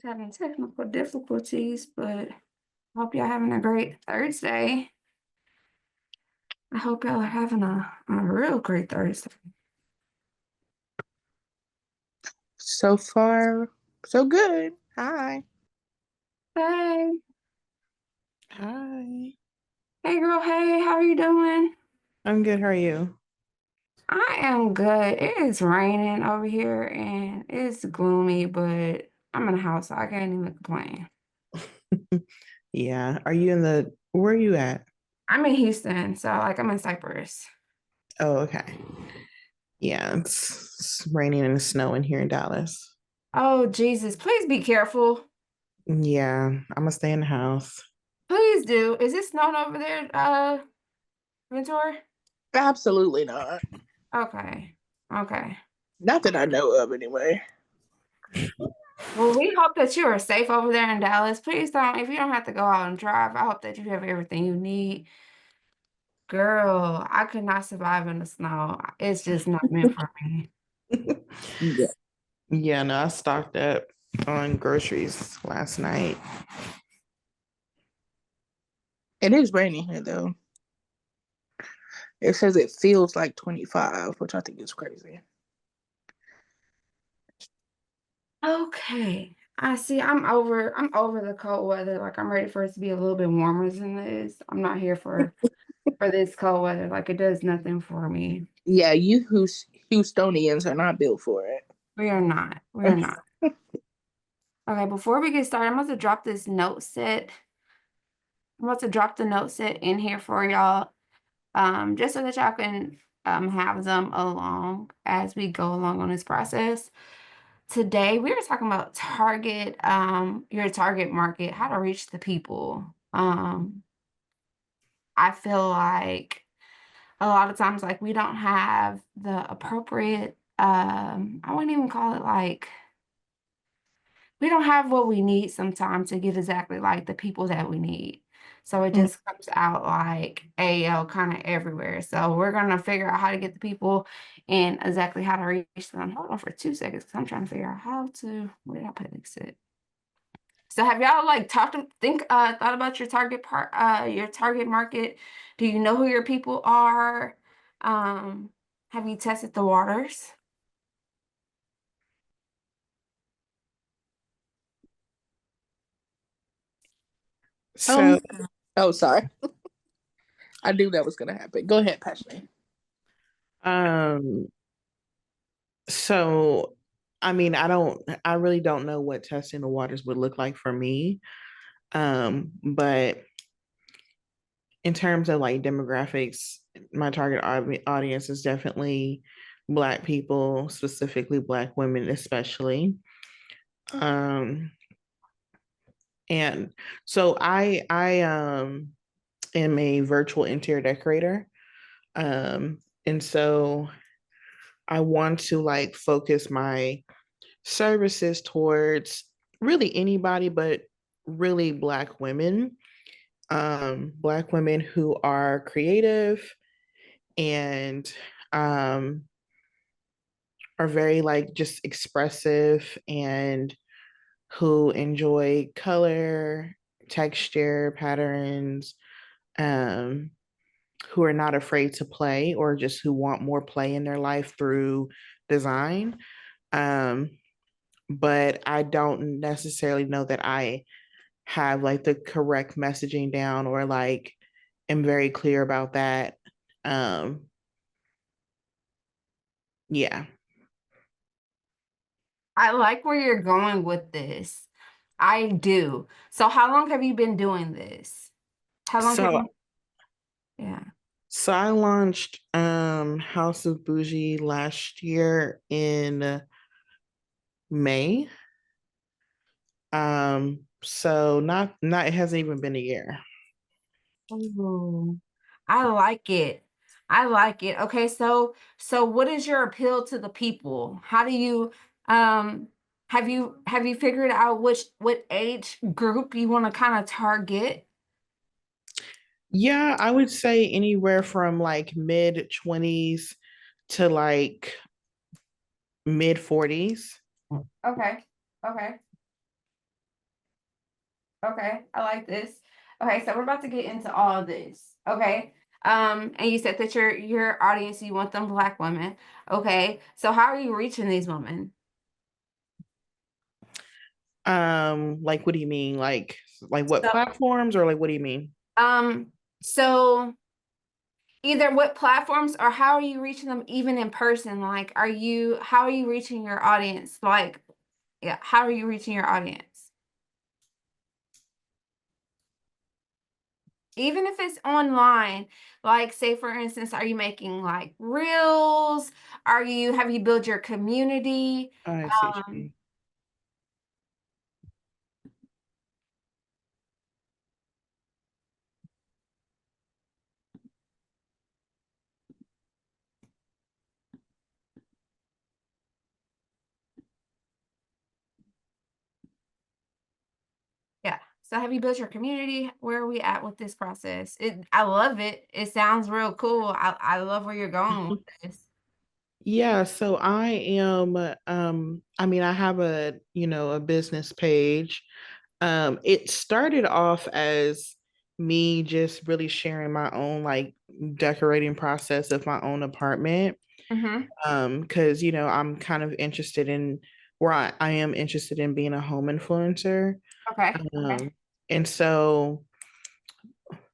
Having technical difficulties, but I hope y'all having a great Thursday. I hope y'all are having a real great Thursday. So far, so good. Hi. Hey, Hi. hey girl, hey, how are you doing? I'm good. How are you? I am good. It is raining over here and it's gloomy, but I'm in the house, so I can't even complain. Yeah. Where are you at? I'm in Houston, so like I'm in Cyprus. Oh, okay. Yeah, it's raining and snowing here in Dallas. Oh, Jesus, please be careful. Yeah, I'm gonna stay in the house. Please do. Is it snowing over there, Ventura? Absolutely not. Okay. Okay. Not that I know of, anyway. Well, we hope that you are safe over there in Dallas. Please don't, if you don't have to go out and drive, I hope that you have everything you need. Girl, I could not survive in the snow. It's just not meant for me. Yeah. Yeah, no, I stocked up on groceries last night. It is raining here, though. It says it feels like 25, which I think is crazy. Okay. I see. I'm over the cold weather. Like I'm ready for it to be a little bit warmer than this. I'm not here for this cold weather. Like it does nothing for me. Yeah, Houstonians are not built for it. We are not. We are not. Okay, before we get started, I'm going to drop this note set. I'm about to drop the note set in here for y'all, just so that y'all can have them along as we go along on this process. Today, we are talking about your target market, how to reach the people. I feel like a lot of times, like we don't have the appropriate, I wouldn't even call it like we don't have what we need sometimes to get exactly like the people that we need. So it just comes out like AL kind of everywhere. So we're gonna figure out how to get the people and exactly how to reach them. Hold on for 2 seconds because I'm trying to figure out how to where did I put it? So have y'all like thought about your target market? Do you know who your people are? Um, have you tested the waters? So, oh, sorry. I knew that was going to happen. Go ahead, Passion. Um, so I really don't know what testing the waters would look like for me. But in terms of like demographics, my target audience is definitely Black people, specifically Black women, especially. Um, and so I am a virtual interior decorator. And so I want to like focus my services towards really anybody, but really Black women who are creative and um, are very like just expressive and who enjoy color, texture, patterns, um, who are not afraid to play or just who want more play in their life through design. Um, but I don't necessarily know that I have like the correct messaging down or like am very clear about that. Um, yeah. I like where you're going with this. I do. So how long have you been doing this? How long have So you Yeah. so I launched House of Bougie last year in May. So not it hasn't even been a year. Oh, I like it. I like it. Okay, so what is your appeal to the people? How do you um have you figured out what age group you want to kind of target? Yeah, I would say anywhere from like mid 20s to like mid 40s. Okay. Okay. Okay, I like this. Okay, so we're about to get into all of this. Okay. And you said that your audience, you want them Black women. Okay. So how are you reaching these women? Like what do you mean? Like what So platforms or like what do you mean? so either what platforms or how are you reaching them even in person? Like how are you reaching your audience? Like, yeah, how are you reaching your audience? Even if it's online, like say for instance, are you making like reels? Have you built your community? I see what you Um, mean. yeah. So have you built your community? Where are we at with this process? I love it. It sounds real cool. I love where you're going with this. Yeah, so I am I mean I have a, a business page. It started off as me just really sharing my own like decorating process of my own apartment. Mm-hmm. Because I'm kind of interested in where I am interested in being a home influencer. Okay. Okay. Um, and so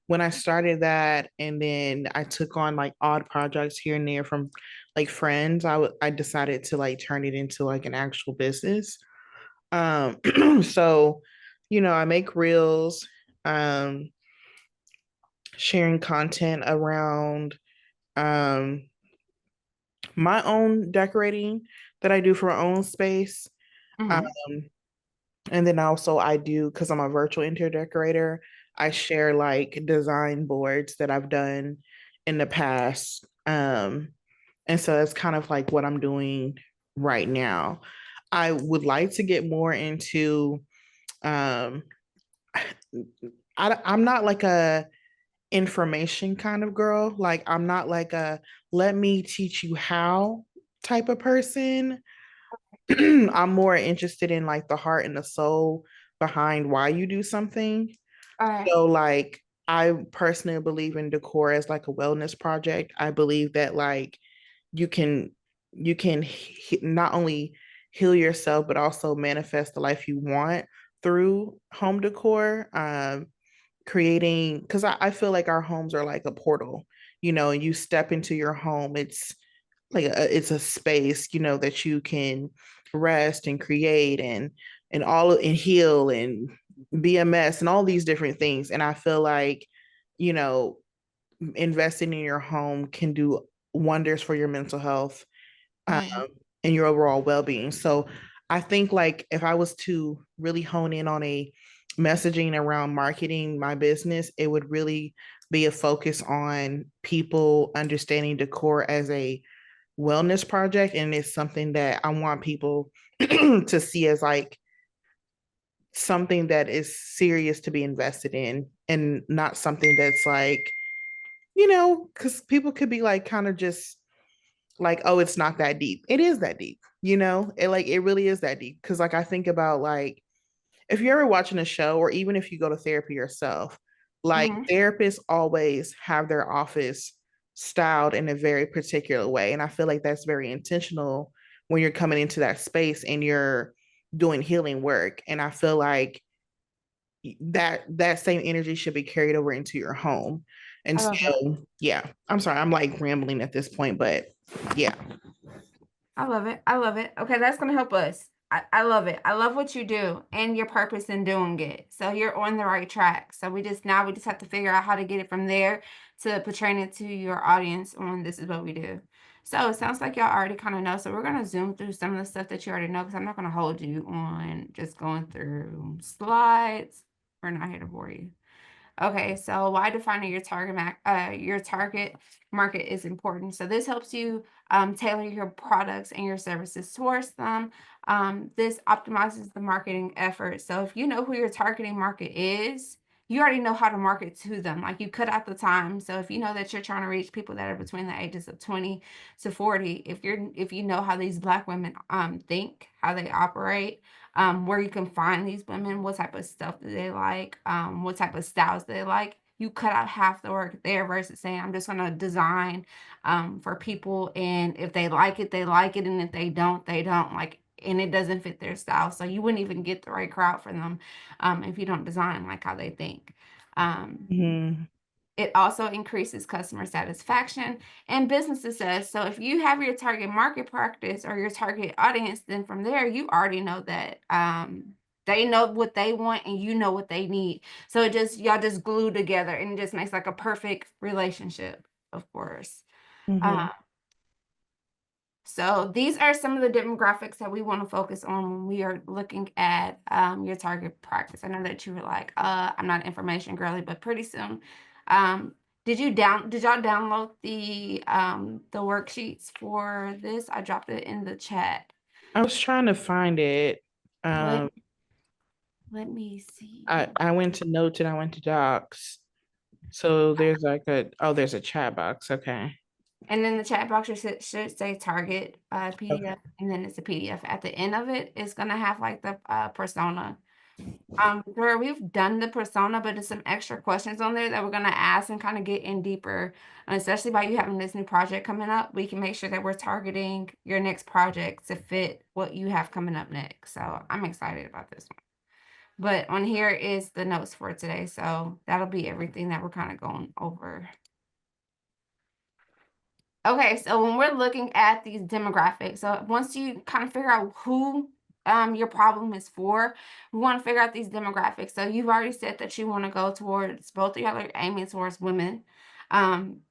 when I started that, and then I took on like odd projects here and there from like friends, I decided to like turn it into like an actual business. So I make reels, um, sharing content around um my own decorating that I do for my own space. Um, Mm-hmm. and then also I do, because I'm a virtual interior decorator, I share like design boards that I've done in the past. And so that's kind of like what I'm doing right now. I would like to get more into um I'm not like a information kind of girl. Like I'm not like a let me teach you how type of person. I'm more interested in like the heart and the soul behind why you do something. All right. So like I personally believe in decor as like a wellness project. I believe that like you can not only heal yourself but also manifest the life you want through home decor. Creating, because I feel like our homes are like a portal. You step into your home, it's like it's a space that you can rest and create and heal and be a mess and all these different things. And I feel like you know investing in your home can do wonders for your mental health, um, Mm-hmm. and your overall well-being. So I think like if I was to really hone in on a messaging around marketing my business, it would really be a focus on people understanding decor as a wellness project. And it's something that I want people to see as like something that is serious to be invested in, and not something that's like, because people could be like kind of just like, oh, it's not that deep. It is that deep, it really is that deep. Cause like I think about like if you're ever watching a show, or even if you go to therapy yourself, like Mm-hmm. therapists always have their office styled in a very particular way. And I feel like that's very intentional when you're coming into that space and you're doing healing work. And I feel like that same energy should be carried over into your home. And I love it. so, yeah, I'm sorry, I'm like rambling at this point, but yeah. I love it. I love it. Okay, that's gonna help us. I love it. I love what you do and your purpose in doing it. So you're on the right track. So we just have to figure out how to get it from there to portraying it to your audience on this is what we do. So it sounds like y'all already kind of know. So we're gonna zoom through some of the stuff that you already know because I'm not gonna hold you on just going through slides. We're not here to bore you. Okay, so why defining your target market is important. So this helps you tailor your products and your services towards them. This optimizes the marketing effort. So if you know who your targeting market is, you already know how to market to them. Like you cut out the time. So if you know that you're trying to reach people that are between the ages of 20 to 40, if you know how these Black women think, how they operate, where you can find these women, what type of stuff do they like, what type of styles do they like. You cut out half the work there versus saying, I'm just going to design for people. And if they like it, they like it. And if they don't, they don't like, and it doesn't fit their style. So you wouldn't even get the right crowd for them if you don't design like how they think. Mhm. It also increases customer satisfaction and business success. So if you have your target market practice or your target audience, then from there, you already know that they know what they want and you know what they need. So y'all just glue together and it just makes like a perfect relationship, of course. Mhm. So these are some of the demographics that we want to focus on when we are looking at your target practice. I know that you were like, I'm not information girly, but pretty soon. Um, did y'all download the worksheets for this? I dropped it in the chat. I was trying to find it. Let Um, let me see. I went to notes and I went to docs. So there's like there's a chat box. Okay. And then the chat box should say target Okay. PDF, and then it's a PDF. At the end of it, it's gonna have like the persona. Where we've done the persona, but there's some extra questions on there that we're gonna ask and kind of get in deeper, and especially by you having this new project coming up, we can make sure that we're targeting your next project to fit what you have coming up next. So I'm excited about this one. But on here is the notes for today. So that'll be everything that we're kind of going over. Okay, so when we're looking at these demographics, so once you kind of figure out who your problem is for, we want to figure out these demographics. So you've already said that you want to go towards, both of y'all are aiming towards women,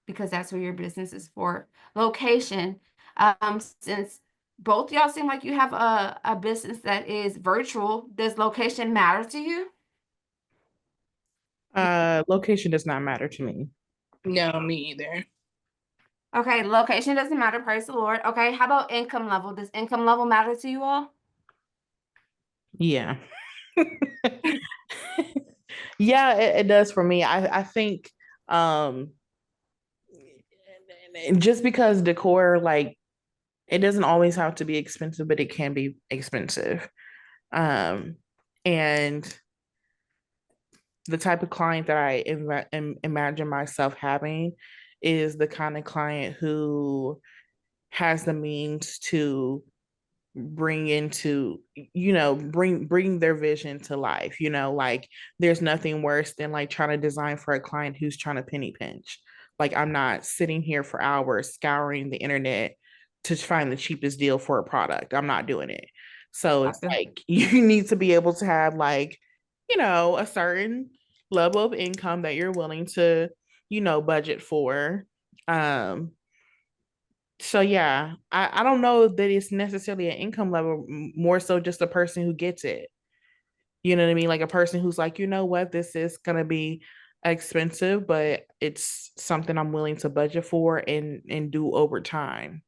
because that's who your business is for. Location, since both y'all seem like you have a business that is virtual, does location matter to you? Location does not matter to me. No, me either. Okay, location doesn't matter, praise the Lord. Okay, how about income level? Does income level matter to you all? Yeah. Yeah, it does for me. I think just because decor, like, it doesn't always have to be expensive, but it can be expensive. And the type of client that I imagine myself having is the kind of client who has the means to bring their vision to life. Like, there's nothing worse than like trying to design for a client who's trying to penny pinch. Like, I'm not sitting here for hours scouring the internet to find the cheapest deal for a product. I'm not doing it. So it's Okay. like you need to be able to have, like, a certain level of income that you're willing to budget for. So yeah, I don't know that it's necessarily an income level, more so just a person who gets it. You know what I mean? Like a person who's like, you know what, this is gonna be expensive, but it's something I'm willing to budget for and do over time.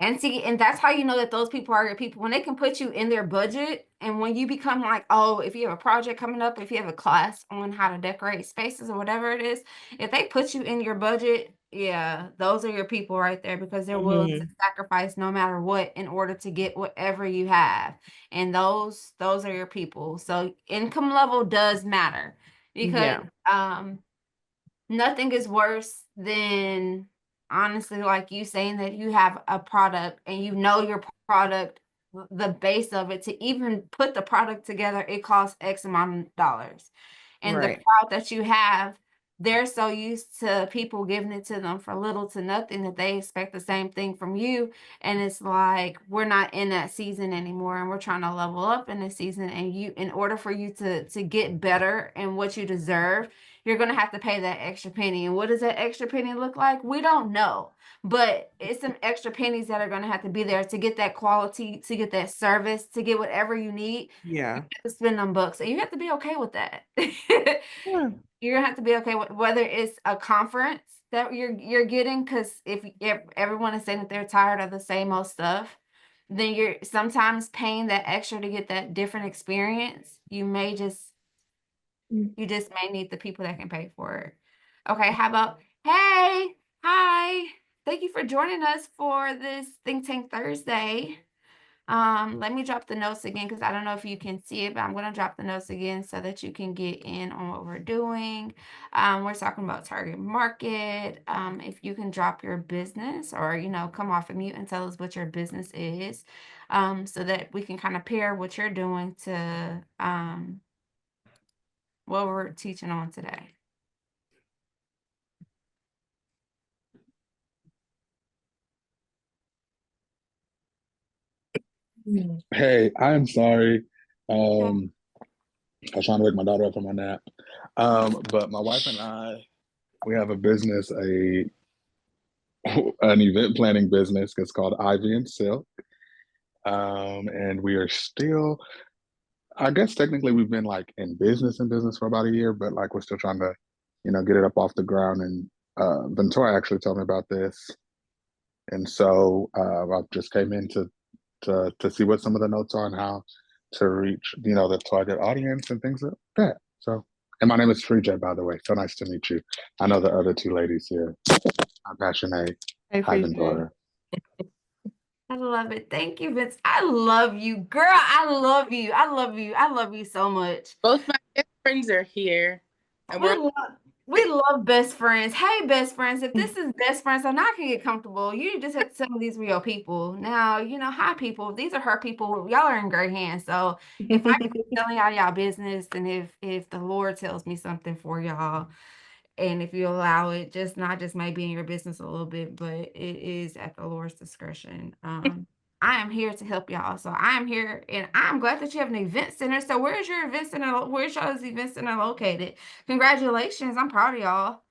And see, and that's how you know that those people are your people. When they can put you in their budget, and when you become like, oh, if you have a project coming up, if you have a class on how to decorate spaces or whatever it is, if they put you in your budget, yeah, those are your people right there, because they're willing to Mhm. sacrifice no matter what in order to get whatever you have. And those are your people. So income level does matter, because Yeah, um nothing is worse than, honestly, like you saying that you have a product and you know your product, the base of it, to even put the product together, it costs X amount of dollars. And the right. crowd that you have, they're so used to people giving it to them for little to nothing that they expect the same thing from you. And it's like, we're not in that season anymore, and we're trying to level up in this season. And you, in order for you to get better and what you deserve, you're going to have to pay that extra penny. And what does that extra penny look like? We don't know. But it's some extra pennies that are going to have to be there to get that quality, to get that service, to get whatever you need. You Yeah. have to spend them bucks. And you have to be okay with that. Yeah. You're going to have to be okay with whether it's a conference that you're getting, because if everyone is saying that they're tired of the same old stuff, then you're sometimes paying that extra to get that different experience. You just may need the people that can pay for it. Okay, how about, hey, hi. Thank you for joining us for this Think Tank Thursday. Let me drop the notes again because I don't know if you can see it, but I'm going to drop the notes again so that you can get in on what we're doing. We're talking about target market. If you can drop your business or, come off of mute and tell us what your business is, so that we can kind of pair what you're doing to what we're teaching on today. Hey, I'm sorry. Um, I was trying to wake my daughter up from my nap. But my wife and I, we have a business, an event planning business. It's called Ivy and Silk. And we are still, I guess technically we've been like in business for about a year, but like we're still trying to, get it up off the ground. And Ventura actually told me about this. And so I just came in to see what some of the notes are and how to reach, the target audience and things like that. So, and my name is Freejay, by the way. So nice to meet you. I know the other two ladies here. I'm Passionate. Hey, Hi, Freesia. Ventura. I love it. Thank you, Vince. I love you, girl. I love you. I love you. I love you so much. Both my best friends are here. And We we're love we love best friends. Hey, best friends. If this is best friends, so now I can get comfortable. You just have to tell me these real people. Now, hi people. These are her people. Y'all are in great hands. So if I keep telling y'all business, and if the Lord tells me something for y'all, and if you allow it, just not just maybe in your business a little bit, but it is at the Lord's discretion. I am here to help y'all. So I am here, and I'm glad that you have an event center. So where's your event center? Where's y'all's event center located? Congratulations. I'm proud of y'all.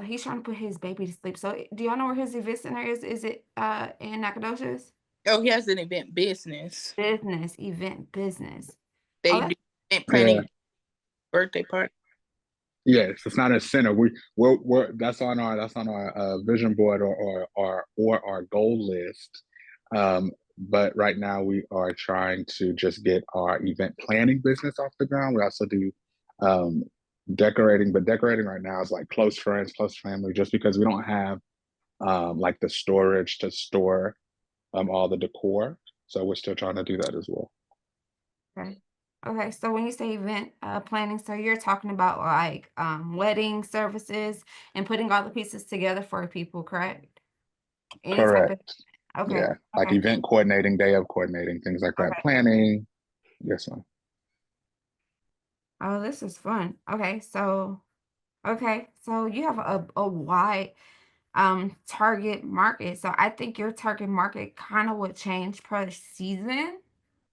He's trying to put his baby to sleep. So do y'all know where his event center is? Is it in Nacogdoches? Oh, he has an event business. Event business. They Oh, do event Yeah. planning, birthday party. Yes, it's not a center. We're that's on our vision board or our goal list. But right now we are trying to just get our event planning business off the ground. We also do um, decorating, but decorating right now is like close friends, close family, just because we don't have like the storage to store all the decor. So we're still trying to do that as well. okay. Okay, so when you say event planning, so you're talking about like wedding services and putting all the pieces together for people, correct? Any type Correct. of okay, Yeah, like okay, event coordinating, day of coordinating, things like that. okay. Planning. Yes, ma'am. Oh, this is fun. Okay, so you have a wide target market. So I think your target market kind of would change per season,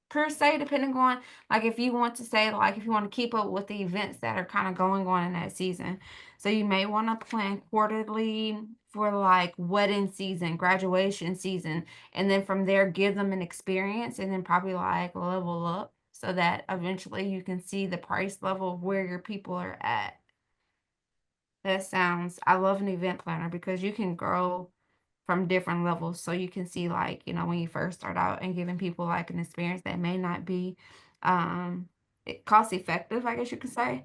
per se, depending on like if you want to say like if you want to keep up with the events that are kind of going on in that season. So you may want to plan quarterly for like wedding season, graduation season, and then from there give them an experience and then probably like level up so that eventually you can see the price level of where your people are at. I love an event planner because you can grow from different levels. So you can see like, when you first start out and giving people like an experience that may not be cost effective, I guess you could say.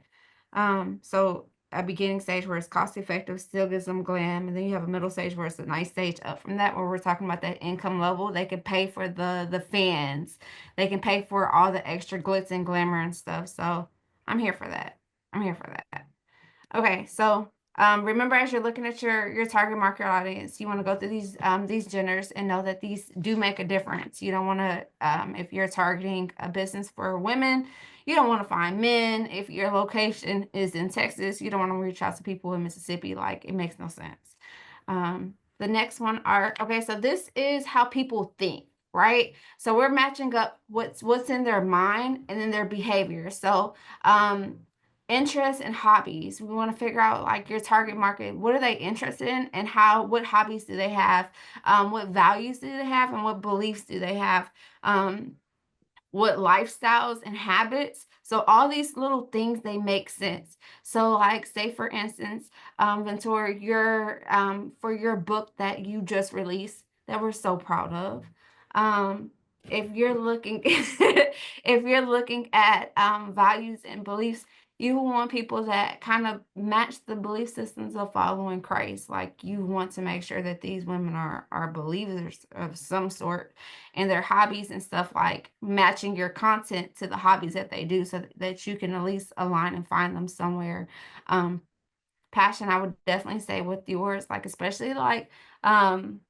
So a beginning stage where it's cost effective still gives them glam, and then you have a middle stage where it's a nice stage up from that where we're talking about that income level. They can pay for the fans, they can pay for all the extra glitz and glamour and stuff. So I'm here for that. I'm here for that. Okay, so remember as you're looking at your target market audience, you want to go through these genders and know that these do make a difference. You don't want to if you're targeting a business for women, you don't want to find men. If your location is in Texas, you don't want to reach out to people in Mississippi. Like it makes no sense. The next one are okay. So this is how people think, right? So we're matching up what's in their mind and then their behavior. So interests and hobbies. We want to figure out like your target market. What are they interested in, and what hobbies do they have? What values do they have, and what beliefs do they have? What lifestyles and habits. So all these little things, they make sense. So like say for instance, Ventura, your for your book that you just released that we're so proud of. If you're looking if you're looking at values and beliefs, You want people that kind of match the belief systems of following Christ. Like you want to make sure that these women are believers of some sort, and their hobbies and stuff like matching your content to the hobbies that they do, so that you can at least align and find them somewhere. Um, Passion, I would definitely say with yours, like um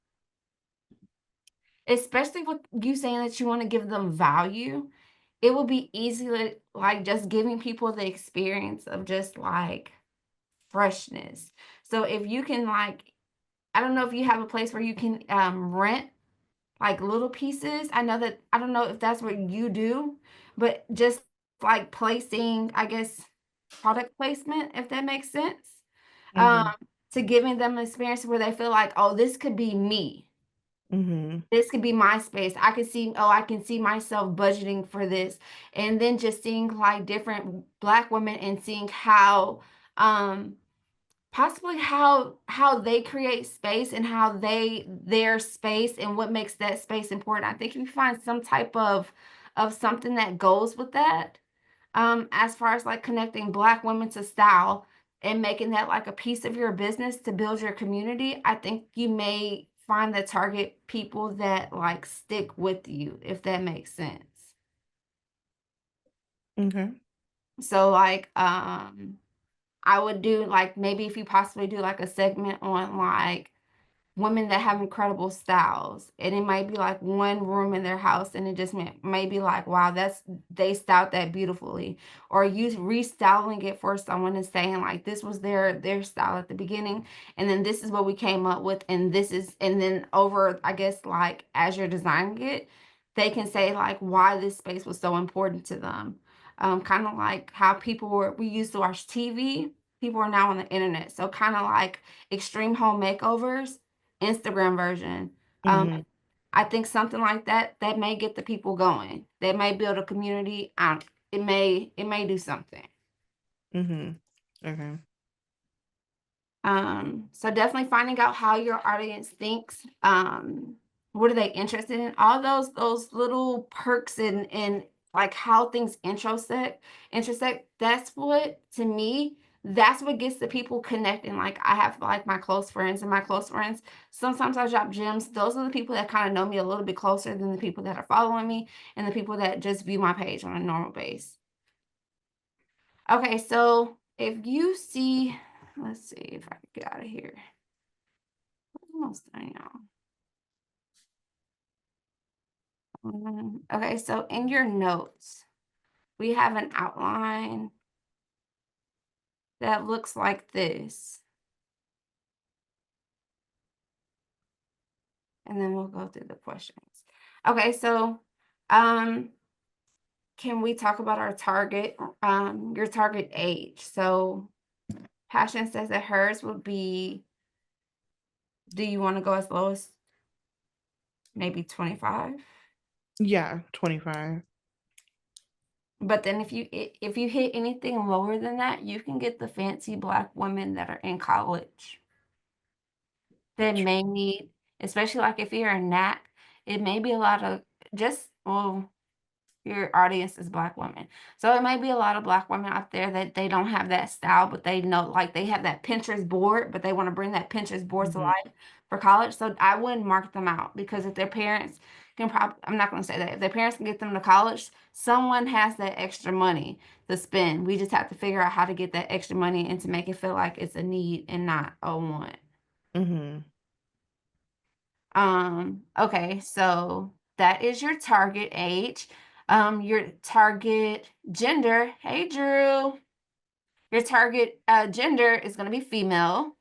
especially with you saying that you want to give them value, it will be easy like just giving people the experience of just like freshness. So if you can like, I don't know if you have a place where you can rent like little pieces. I know that I don't know if that's what you do, but just like placing, I guess, product placement, if that makes sense. Um, Mm-hmm. to giving them an experience where they feel like, oh, this could be me. Mm-hmm. This could be my space. I could see, oh, I can see myself budgeting for this. And then just seeing like different Black women and seeing how possibly how they create space and how their space and what makes that space important. I think if you find some type of something that goes with that, as far as like connecting Black women to style and making that like a piece of your business to build your community, I think you may find the target people that like stick with you, if that makes sense. Okay. So like I would do like maybe if you possibly do like a segment on like women that have incredible styles, and it might be like one room in their house, and it just may be like, wow, that's they styled that beautifully, or you restyling it for someone and saying like this was their style at the beginning, and then this is what we came up with, and this is, and then over, I guess, like as you're designing it, they can say like why this space was so important to them. Kind of like how we used to watch TV, people are now on the internet, so kind of like extreme home makeovers, Instagram version. Um, Mm-hmm. I think something like that may get the people going. That may build a community. It may do something. Mm-hmm. Okay. So definitely finding out how your audience thinks. What are they interested in? All those little perks and like how things intersect. That's what, to me, that's what gets the people connecting. Like I have like my close friends, and my close friends, sometimes I drop gems. Those are the people that kind of know me a little bit closer than the people that are following me and the people that just view my page on a normal base. Okay, so if you see, let's see if I can get out of here. Almost done, y'all. Okay, so in your notes, we have an outline that looks like this. And then we'll go through the questions. Okay, so um, can we talk about our target, your target age? So Passion says that hers would be, do you want to go as low as maybe 25? Yeah, 25. But then if you hit anything lower than that, you can get the fancy Black women that are in college that may need, especially like if you're a knack, it may be a lot of just, well, your audience is Black women. So it may be a lot of Black women out there that they don't have that style, but they know, like they have that Pinterest board, but they want to bring that Pinterest board to Mm-hmm. life for college. So I wouldn't mark them out, because if their parents can probably, I'm not going to say that, if their parents can get them to college, someone has that extra money to spend. We just have to figure out how to get that extra money and to make it feel like it's a need and not a want. Mm-hmm. Okay, so that is your target age. Your target gender, hey Drew, your target gender is going to be female.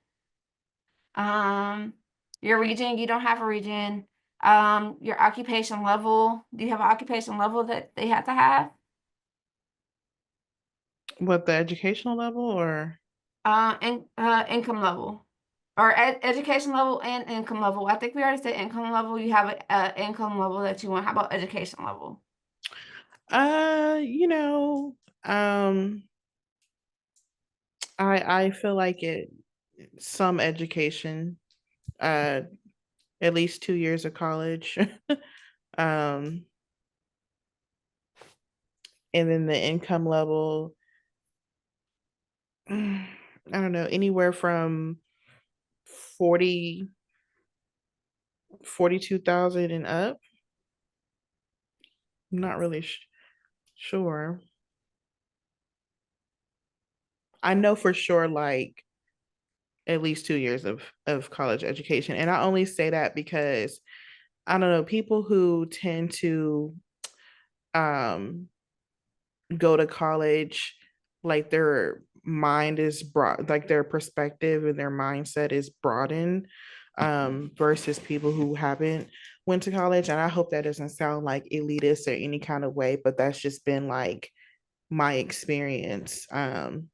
Um, your region, you don't have a region. Your occupation level, do you have an occupation level that they have to have? What, the educational level or? And income level, or education level and income level. I think we already said income level. You have a income level that you want. How about education level? You know, I feel like some education, uh, at least 2 years of college. um, and then the income level, I don't know, anywhere from 40, 42,000 and up. I'm not really sure. I know for sure, like at least 2 years of college education. And I only say that because I don't know, people who tend to um go to college, like their mind is broad, like their perspective and their mindset is broadened, versus people who haven't went to college. And I hope that doesn't sound like elitist or any kind of way, but that's just been like my experience. And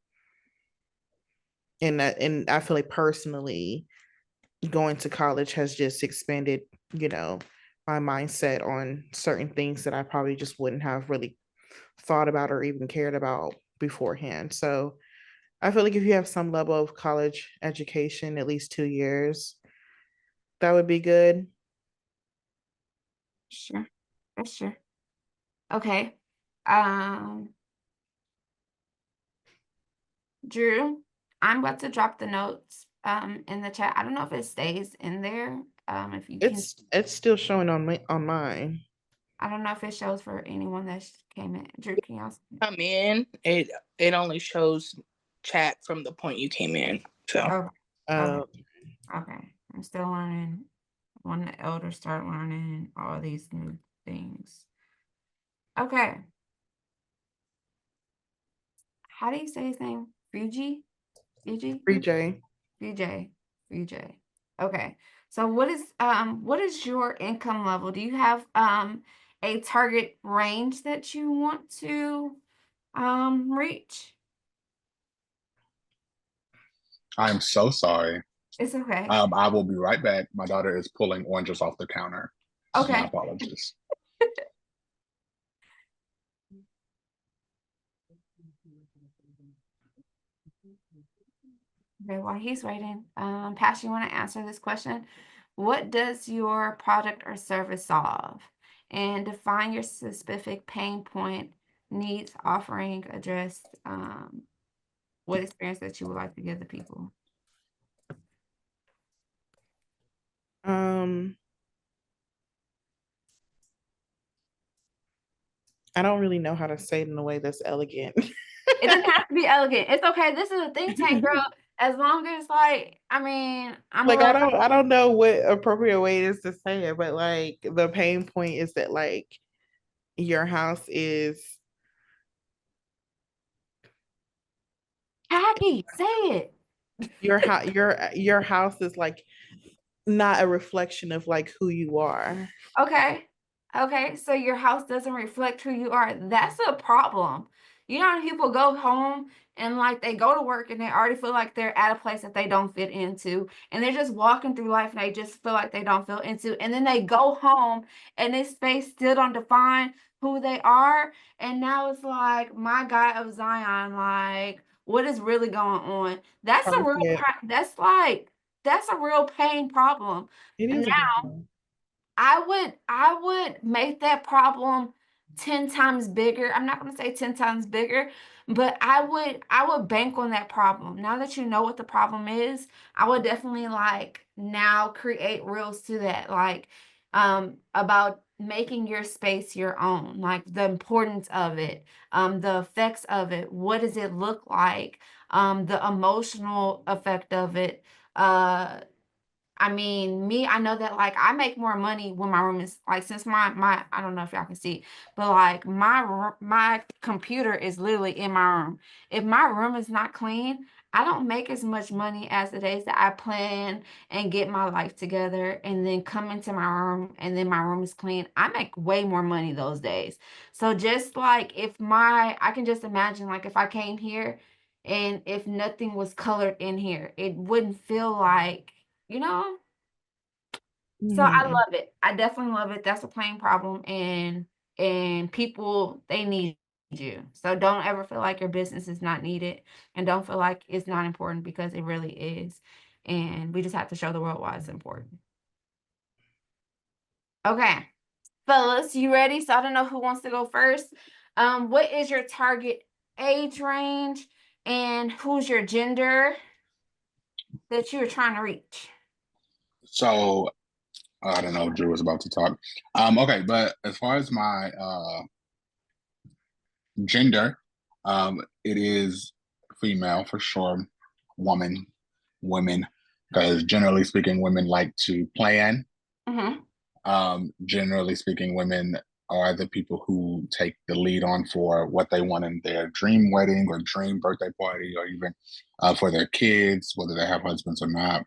I feel like personally going to college has just expanded, you know, my mindset on certain things that I probably just wouldn't have really thought about or even cared about beforehand. So I feel like if you have some level of college education, at least 2 years, that would be good. Sure. That's sure. Okay. Um, Drew, I'm about to drop the notes in the chat. I don't know if it stays in there. If you can, It's still showing on mine. I don't know if it shows for anyone that came in. Drew, can y'all see? Come in, it only shows chat from the point you came in. So Oh, Uh, okay. Okay. I'm still learning. When the elders start learning all these new things. Okay. How do you say his name? Fuji? Fuji? 3J. VJ, VJ. Okay. So what is your income level? Do you have a target range that you want to reach? I'm so sorry. It's okay. I will be right back. My daughter is pulling oranges off the counter. My Okay. apologies. Okay, while he's waiting, Pash, you want to answer this question? What does your product or service solve? And define your specific pain point, needs, offering, address, what experience that you would like to give the people. Um, I don't really know how to say it in a way that's elegant. It doesn't have to be elegant. It's okay. This is a think tank, girl. As long as like, I mean, I'm a Like little I don't know what appropriate way is to say it, but like the pain point is that like your house is tacky. Say it. your house is like not a reflection of like who you are. Okay. Okay. So your house doesn't reflect who you are. That's a problem. You know, how people go home and like they go to work and they already feel like they're at a place that they don't fit into. And they're just walking through life and they just feel like they don't fit into. And then they go home and this space still don't define who they are. And now it's like, my God of Zion, like, what is really going on? That's a real, Perfect. that's a real pain problem. It And is a big one. I would make that problem 10 times bigger. I'm not going to say 10 times bigger, but I would bank on that problem. Now that you know what the problem is, I would definitely like now create rules to that, like about making your space your own, like the importance of it, the effects of it, what does it look like, the emotional effect of it, I mean, me, I know that like I make more money when my room is like, since my I don't know if y'all can see, but like my computer is literally in my room. If my room is not clean, I don't make as much money as the days that I plan and get my life together and then come into my room and then my room is clean. I make way more money those days. So just like I can just imagine like if I came here and if nothing was colored in here, it wouldn't feel like, you know? So I Mhm. love it. I definitely love it. That's a plain problem, and people, they need you. So don't ever feel like your business is not needed, and don't feel like it's not important because it really is. And we just have to show the world why it's important. Okay, fellas, you ready? So I don't know who wants to go first. What is your target age range And who's your gender that you're trying to reach? So I don't know, Drew was about to talk. Okay, but as far as my gender, it is female for sure, woman, women, because generally speaking, women like to plan. Mm-hmm. Generally speaking, women are the people who take the lead on for what they want in their dream wedding or dream birthday party, or even for their kids, whether they have husbands or not.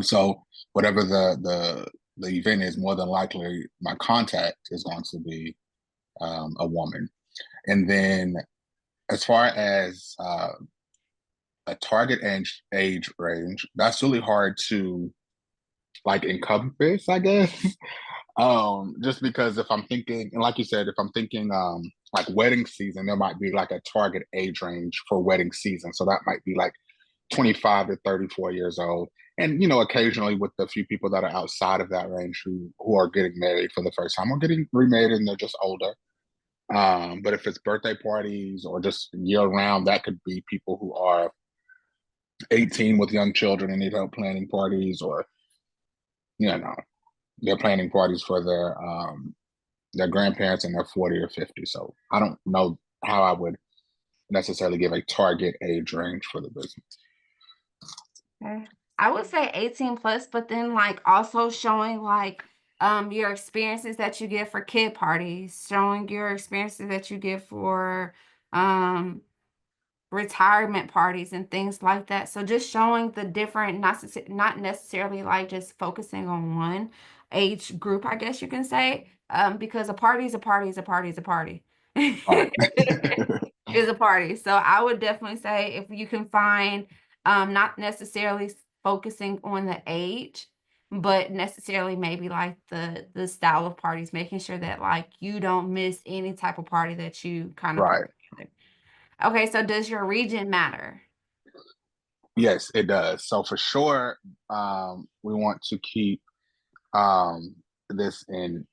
So whatever the event is, more than likely my contact is going to be a woman. And then as far as a target age range, that's really hard to like encompass, I guess. Just because if I'm thinking, and like you said, if I'm thinking like wedding season, there might be like a target age range for wedding season. So that might be like 25 to 34 years old. And occasionally with the few people that are outside of that range who are getting married for the first time or getting remarried and they're just older. But if it's birthday parties or just year round, that could be people who are 18 with young children and need help planning parties, or they're planning parties for their grandparents and they're 40 or 50. So I don't know how I would necessarily give a target age range for the business. Okay. I would say 18 plus, but then like also showing like your experiences that you get for kid parties, showing your experiences that you get for um retirement parties and things like that. So just showing the different, not necessarily like just focusing on one age group, I guess you can say, because a party is a party is a party is a party. All right. Is a party. So I would definitely say if you can find not necessarily focusing on the age, but necessarily maybe like the style of parties, making sure that like you don't miss any type of party that you kind of put Right. together. Okay, so does your region matter? Yes, it does. So for sure, we want to keep this in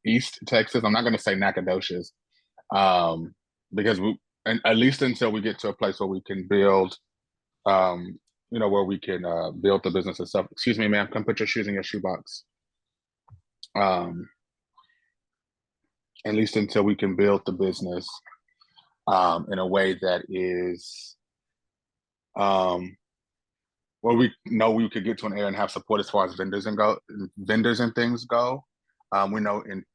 East Texas. I'm not going to say Nacogdoches, because and at least until we get to a place where we can build, where we can build the business itself. Excuse me, ma'am. Come put your shoes in your shoebox. Um, at least until we can build the business in a way that is where we know we could get to an area and have support as far as vendors and things go. We know in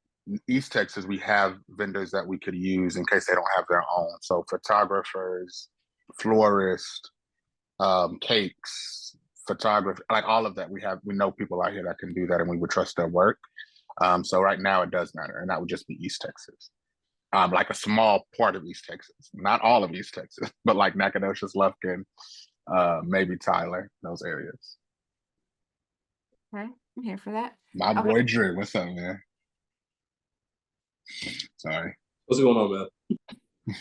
East Texas we have vendors that we could use in case they don't have their own. So photographers, florists, cakes, photography, like all of that. We know people out here that can do that, and we would trust their work. So right now it does matter, and that would just be East Texas. Like a small part of East Texas, not all of East Texas, but like Nacogdoches, Lufkin, maybe Tyler, those areas. Okay, I'm here for that. My Okay. boy Drew, what's up, man? Sorry. What's going on, man?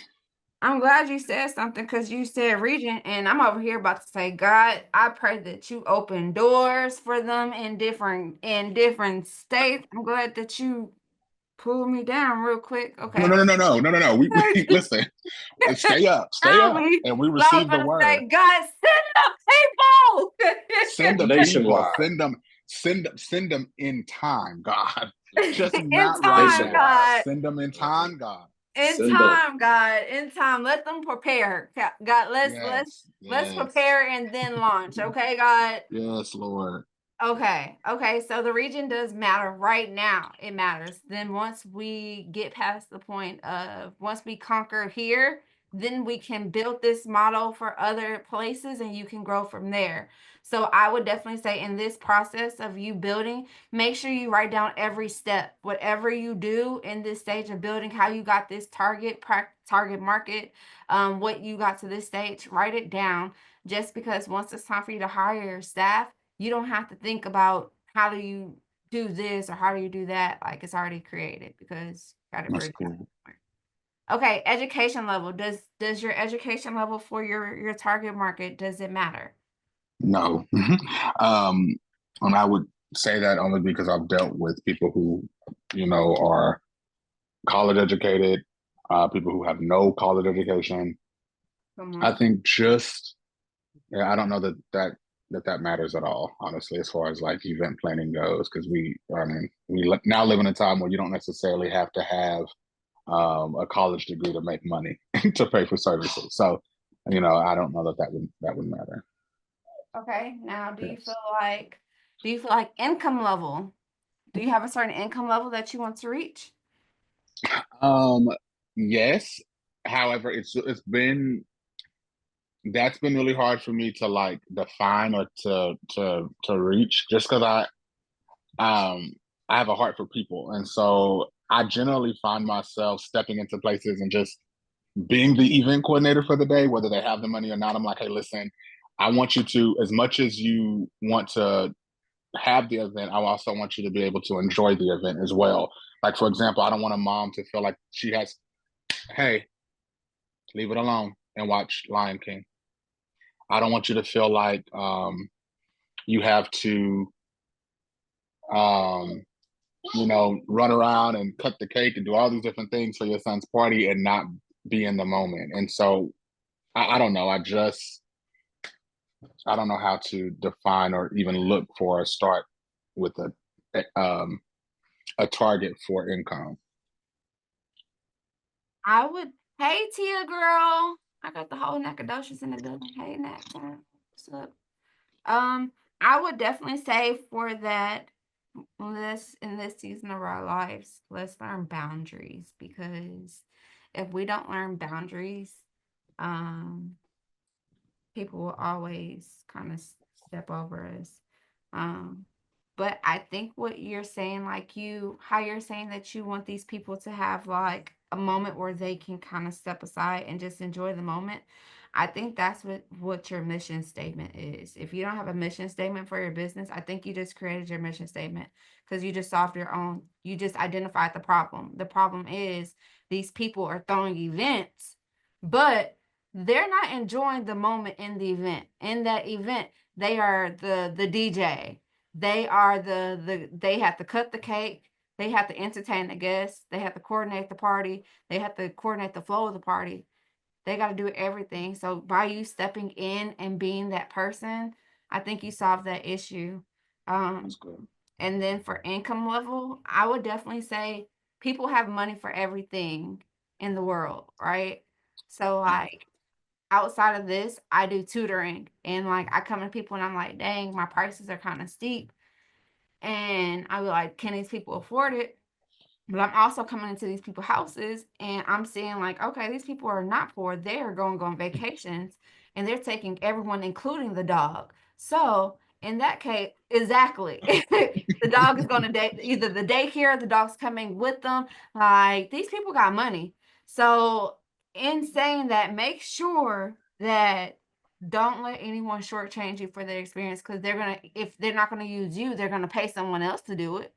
I'm glad you said something because you said region, and I'm over here about to say, God, I pray that you open doors for them in different states. I'm glad that you pulled me down real quick. Okay. No. We listen. Stay up, and we So I was receive the gonna say, word. God, send the Send the people. Nationwide. Send them in time, God. Just people in not right time, Nationwide. now. God. Send them in time, God. In Send them. time, God. In time. Let them prepare. God, let's Yes. prepare and then launch. Okay, God. Yes, Lord. Okay. So the region does matter right now. It matters. Then once we get past the point of once we conquer here, then we can build this model for other places and you can grow from there. So I would definitely say in this process of you building, make sure you write down every step, whatever you do in this stage of building, how you got this target market, what you got to this stage, write it down. Just because once it's time for you to hire your staff, you don't have to think about how do you do this or how do you do that. Like it's already created because you got it That's written down. cool. Okay, education level. Does your education level for your target market, does it matter? No. And I would say that only because I've dealt with people who, are college educated, people who have no college education, Come I on. think just yeah, I don't know that matters at all, honestly, as far as like event planning goes, because I mean, now live in a time where you don't necessarily have to have a college degree to make money to pay for services. So, I don't know that would matter. Okay, now Yes. do you feel like income level? Do you have a certain income level that you want to reach? Um, yes. However, that's been really hard for me to like define or to reach, just because I have a heart for people, and so I generally find myself stepping into places and just being the event coordinator for the day, whether they have the money or not. I'm like, hey, listen, I want you to, as much as you want to have the event, I also want you to be able to enjoy the event as well. Like, for example, I don't want a mom to feel like she has, hey, leave it alone and watch Lion King. I don't want you to feel like you have to, um, run around and cut the cake and do all these different things for your son's party and not be in the moment. And so I don't know. I don't know how to define or even look for a start with a target for income. I would, hey Tia girl. I got the whole Nacogdoches in the building. Hey Nat, what's up? I would definitely say for that this in this season of our lives, let's learn boundaries, because if we don't learn boundaries, um, people will always kind of step over us. Um, but I think what you're saying, like how you're saying that you want these people to have like a moment where they can kind of step aside and just enjoy the moment. I think that's what your mission statement is. If you don't have a mission statement for your business, I think you just created your mission statement because you just solved you just identified the problem. The problem is these people are throwing events, but they're not enjoying the moment in the event. In that event, they are the DJ. They are they have to cut the cake. They have to entertain the guests. They have to coordinate the party. They have to coordinate the flow of the party. They got to do everything. So by you stepping in and being that person, I think you solve that issue. That's Um, good. and then for income level, I would definitely say people have money for everything in the world, right? So like outside of this, I do tutoring, and like I come to people and I'm like, dang, my prices are kind of steep. And I be like, can these people afford it? But I'm also coming into these people's houses and I'm seeing like, okay, these people are not poor. They're going on vacations and they're taking everyone, including the dog. So in that case, exactly. The dog is going to either the daycare, the dog's coming with them. Like these people got money. So in saying that, make sure that don't let anyone shortchange you for their experience, because if they're not gonna use you, they're gonna pay someone else to do it.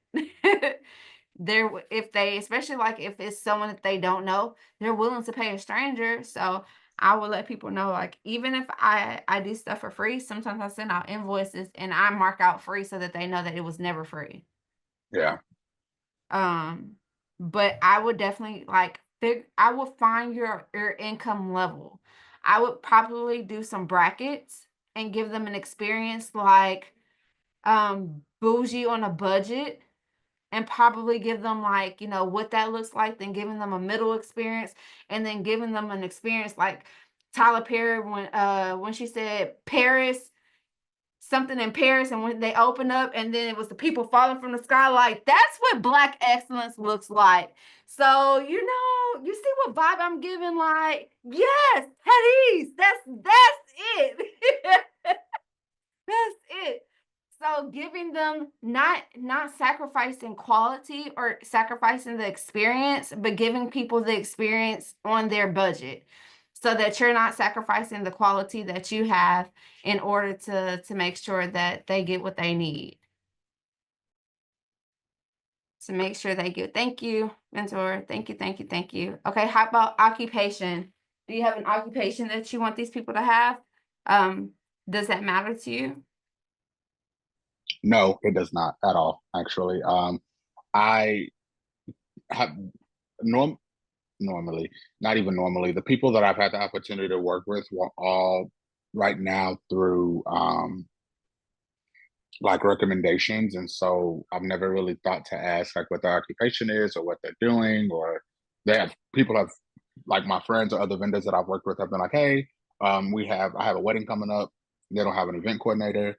If they, especially like if it's someone that they don't know, they're willing to pay a stranger. So I will let people know, like, even if I do stuff for free, sometimes I send out invoices and I mark out free so that they know that it was never free. Yeah. Um, but I would definitely I would find your income level. I would probably do some brackets and give them an experience like bougie on a budget, and probably give them like, what that looks like, then giving them a middle experience, and then giving them an experience like Tyler Perry when she said Paris, something in Paris, and when they opened up and then it was the people falling from the sky, like that's what Black excellence looks like. So you see what vibe I'm giving, like, yes, Teddy's, that's it. That's it. So giving them not sacrificing quality or sacrificing the experience, but giving people the experience on their budget, so that you're not sacrificing the quality that you have in order to make sure that they get what they need. To make sure they get, thank you, mentor. Thank you, thank you, thank you. Okay, how about occupation? Do you have an occupation that you want these people to have? Does that matter to you? No, it does not at all, actually. I have norm normally, not even normally. The people that I've had the opportunity to work with were all right now through like recommendations. And so I've never really thought to ask like what their occupation is or what they're doing, or they have people have like my friends or other vendors that I've worked with have been like, hey, I have a wedding coming up. They don't have an event coordinator.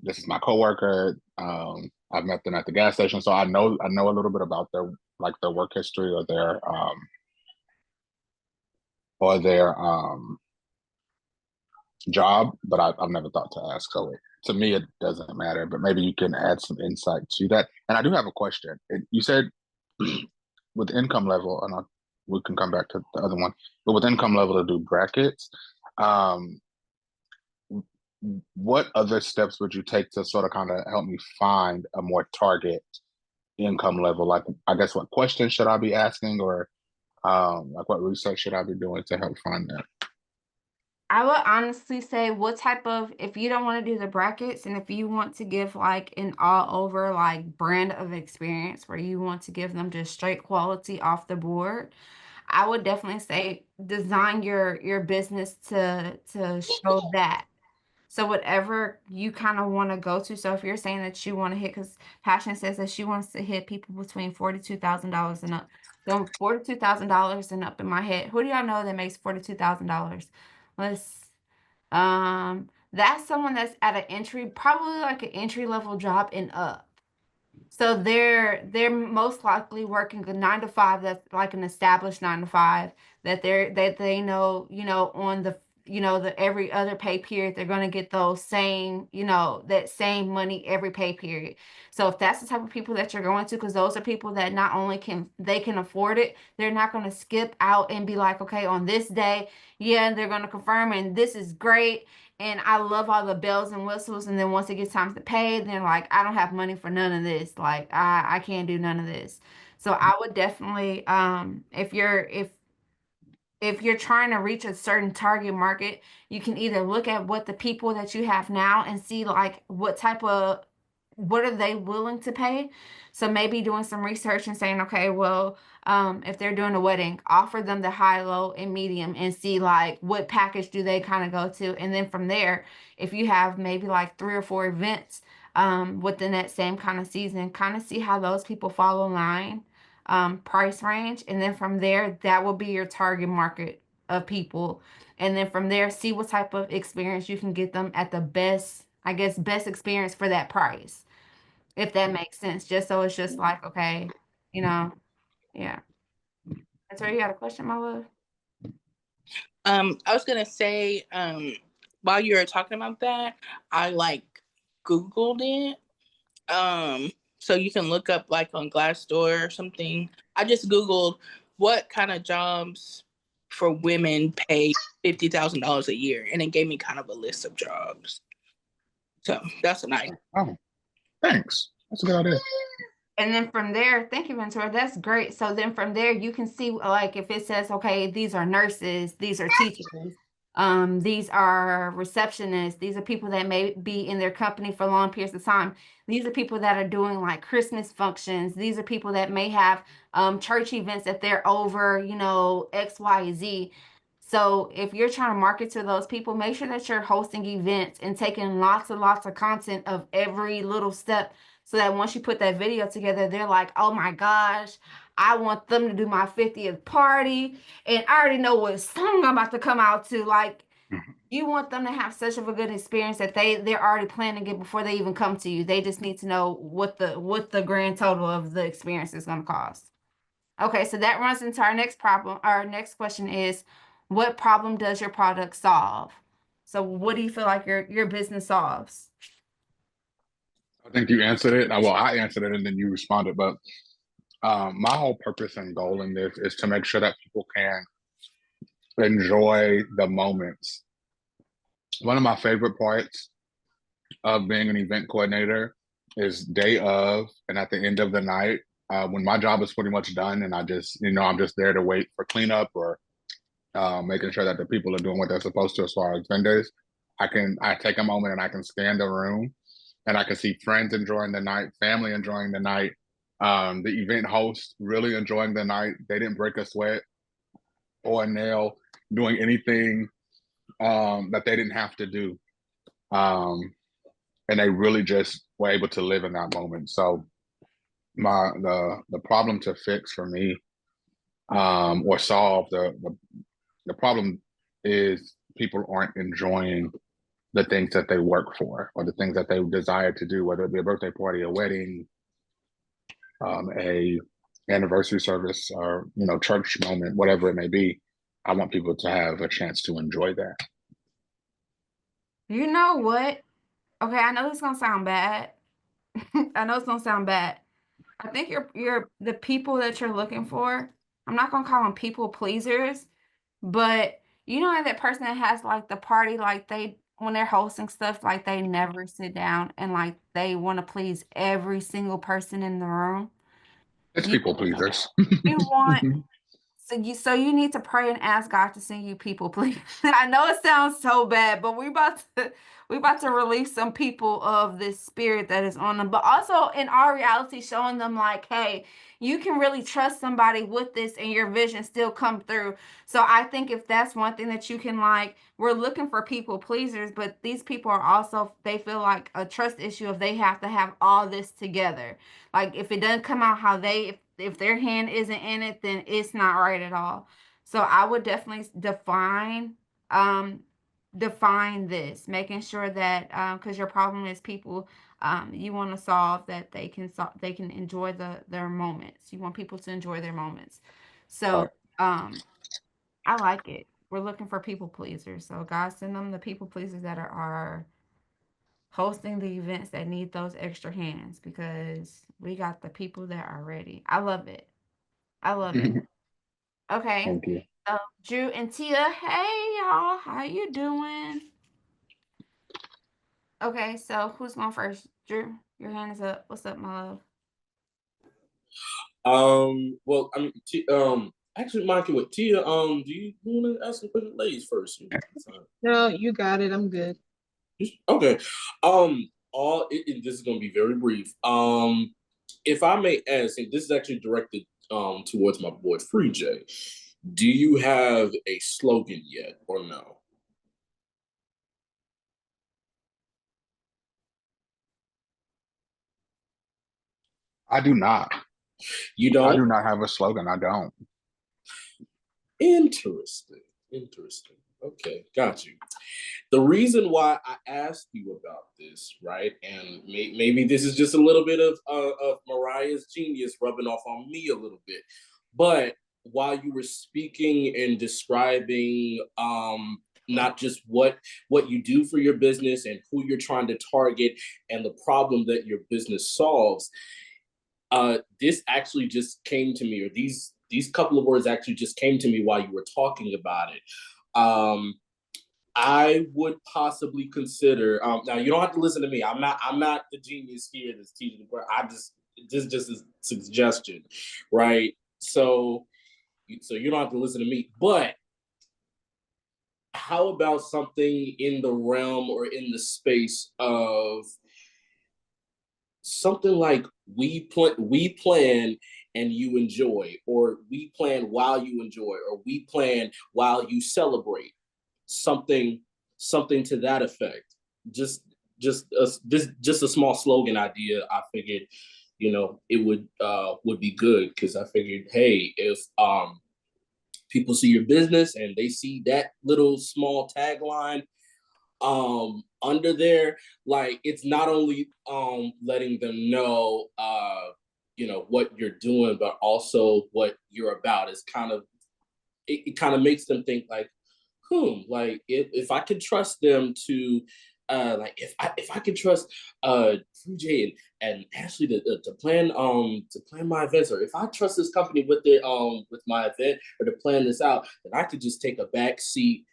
This is my coworker. I've met them at the gas station. So I know a little bit about their work history or their job, but I've never thought to ask. So to me, it doesn't matter, but maybe you can add some insight to that. And I do have a question. You said with income level, and we can come back to the other one, but with income level to do brackets, um, what other steps would you take to sort of kind of help me find a more target income level? Like, I guess what questions should I be asking, or like what research should I be doing to help find that? I would honestly say what type of, if you don't want to do the brackets and if you want to give like an all over like brand of experience where you want to give them just straight quality off the board, I would definitely say design your business to show that. So whatever you kind of want to go to. So if you're saying that you want to hit, because Passion says that she wants to hit people between $42,000 and up. So $42,000 and up in my head. Who do y'all know that makes $42,000? Let's that's someone that's at an entry, probably like an entry level job and up. So they're most likely working a 9 to 5 that's like an established 9 to 5 that they know, on the the every other pay period they're gonna get those same, that same money every pay period. So if that's the type of people that you're going to, because those are people that not only can afford it, they're not gonna skip out and be like, okay, on this day, yeah, they're gonna confirm and this is great and I love all the bells and whistles. And then once it gets time to pay, then like I don't have money for none of this. Like I can't do none of this. So I would definitely if you're trying to reach a certain target market, you can either look at what the people that you have now and see like what are they willing to pay. So maybe doing some research and saying, okay, well, if they're doing a wedding, offer them the high, low, and medium and see like what package do they kind of go to. And then from there, if you have maybe like 3 or 4 events within that same kind of season, kind of see how those people fall in line price range. And then from there, that will be your target market of people. And then from there, see what type of experience you can get them at the best, I guess, best experience for that price, if that makes sense. Just so it's just like, okay, you know, yeah. That's where you got a question, my love? I was gonna say, while you were talking about that, I like Googled it. So you can look up like on Glassdoor or something. I just Googled what kind of jobs for women pay $50,000 a year, and it gave me kind of a list of jobs. So that's a nice. Oh, thanks. That's a good idea. And then from there, thank you, Ventura. That's great. So then from there, you can see like if it says, okay, these are nurses, these are teachers, these are receptionists, these are people that may be in their company for long periods of time. These are people that are doing like Christmas functions. These are people that may have church events that they're over, X, Y, Z. So if you're trying to market to those people, make sure that you're hosting events and taking lots and lots of content of every little step so that once you put that video together, they're like, oh my gosh, I want them to do my 50th party. And I already know what song I'm about to come out to. Like, you want them to have such of a good experience that they're already planning it before they even come to you. They just need to know what the grand total of the experience is going to cost. Okay, so that runs into our next problem. Our next question is, what problem does your product solve? So what do you feel like your business solves? I think you answered it. Well, I answered it and then you responded, but my whole purpose and goal in this is to make sure that people can enjoy the moments. One of my favorite parts of being an event coordinator is day of and at the end of the night when my job is pretty much done and I just, I'm just there to wait for cleanup or making sure that the people are doing what they're supposed to as far as vendors. I take a moment and I can scan the room and I can see friends enjoying the night, family enjoying the night, The event host really enjoying the night. They didn't break a sweat or a nail doing anything that they didn't have to do. And they really just were able to live in that moment. So the problem to fix for me, or solve the problem, is people aren't enjoying the things that they work for or the things that they desire to do, whether it be a birthday party, a wedding, a anniversary service, or church moment, whatever it may be. I want people to have a chance to enjoy that. You know what? Okay, I know this is gonna sound bad. I know it's gonna sound bad. I think you're the people that you're looking for. I'm not gonna call them people pleasers, but you know that person that has like the party, like they when they're hosting stuff, like they never sit down and like they want to please every single person in the room. It's You people pleasers. you want so you need to pray and ask God to send you people, please. I know it sounds so bad, but we about to release some people of this spirit that is on them, but also in our reality, showing them like, hey, you can really trust somebody with this and your vision still come through. So I think if that's one thing that you can like, we're looking for people pleasers, but these people are also they feel like a trust issue if they have to have all this together. Like if it doesn't come out how if their hand isn't in it, then it's not right at all. So I would definitely um define this, making sure that because your problem is people you want to solve that they can enjoy their moments. You want people to enjoy their moments. So Right. I like it. We're looking for people pleasers. So God send them the people pleasers that are hosting the events that need those extra hands because we got the people that are ready. I love it. I love it. Okay. Thank you. So Drew and Tia, hey y'all, how you doing? Okay, so who's going first? Drew, your hand is up. What's up, my love? Well, I mean, actually, Monica, with Tia, do you want to ask some questions, ladies first? No, you got it. I'm good. Okay. This is gonna be very brief. If I may ask, and this is actually directed towards my boy Free J, do you have a slogan yet or no? I do not. You I don't? do not have a slogan. I don't. Interesting. Interesting. Okay, got you. The reason why I asked you about this, right, and maybe this is just a little bit of Mariah's genius rubbing off on me a little bit, but while you were speaking and describing not just what you do for your business and who you're trying to target and the problem that your business solves, this actually just came to me, or these couple of words actually just came to me while you were talking about it. I would possibly consider. Now you don't have to listen to me. I'm not the genius here that's teaching the course. This is just a suggestion, right? So you don't have to listen to me. But how about something in the realm or in the space of something like we plan and you enjoy, or we plan while you enjoy, or we plan while you celebrate, something to that effect. Just a small slogan idea. I figured it would be good, because I figured, hey, if people see your business and they see that little small tagline under there, like, it's not only letting them know what you're doing, but also what you're about. Is kind of it kind of makes them think like, like, if I could trust them to like, if I could trust Jay and Ashley to plan my events, or if I trust this company with their with my event, or to plan this out, then I could just take a back seat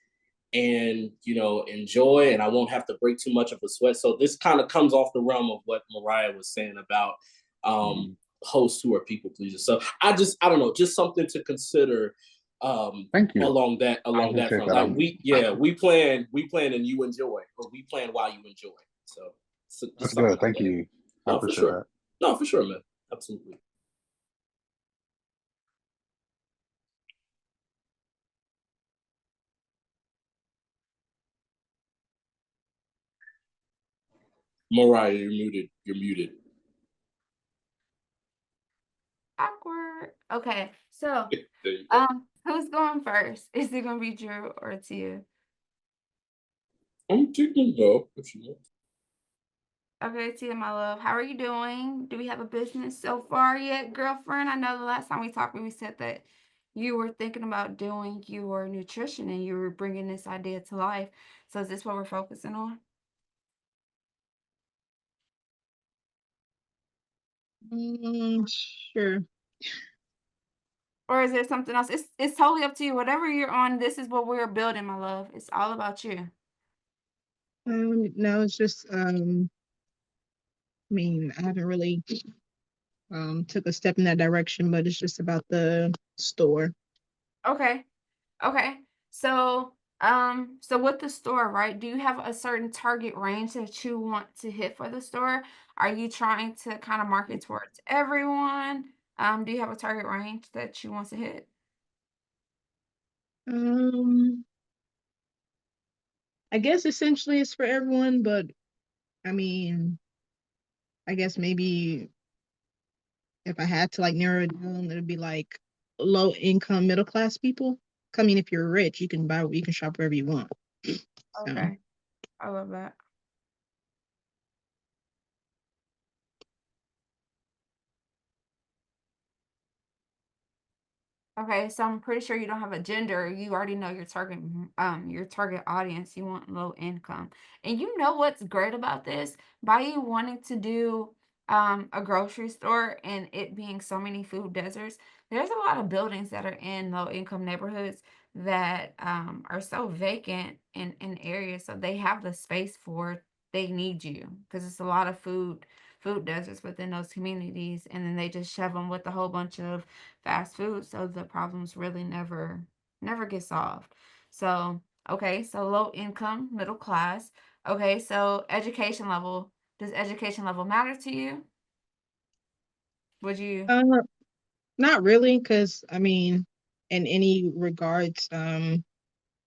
and enjoy, and I won't have to break too much of a sweat. So this kind of comes off the realm of what Mariah was saying about hosts who are people pleasers. So I don't know, just something to consider Thank you. along that I front. appreciate that. Like, we plan and you enjoy, or we plan while you enjoy. So That's something good. like Thank that. you. I No, for appreciate sure. that. No, for sure, man. Absolutely. Mariah, you're muted. You're muted. Awkward. Okay, so There you go. who's going first? Is it gonna be Drew or Tia? You can go if you want. Okay, Tia, my love, how are you doing? Do we have a business so far yet, girlfriend? I know the last time we talked, we said that you were thinking about doing your nutrition and you were bringing this idea to life. So is this what we're focusing on? Sure. Or is there something else? It's totally up to you. Whatever you're on, this is what we're building, my love. It's all about you. No, it's just I mean, I haven't really took a step in that direction, but it's just about the store. Okay. Okay. So with the store, right? Do you have a certain target range that you want to hit for the store? Are you trying to kind of market towards everyone? Do you have a target range that you want to hit? Um, I guess essentially it's for everyone, but I mean, I guess maybe if I had to like narrow it down, it'd be like low income, middle class people. I mean, if you're rich, you can shop wherever you want. So, Okay. I love that. Okay, so I'm pretty sure you don't have a gender. You already know your target audience. You want low income. And you know what's great about this? By you wanting to do a grocery store and it being so many food deserts, there's a lot of buildings that are in low income neighborhoods that are so vacant in areas. So they have the space for they need you because it's a lot of food deserts within those communities, and then they just shove them with a whole bunch of fast food, so the problems really never get solved. So okay, so low income, middle class. Okay, so education level. Does education level matter to you? Would you? uh, not really, because I mean, in any regards,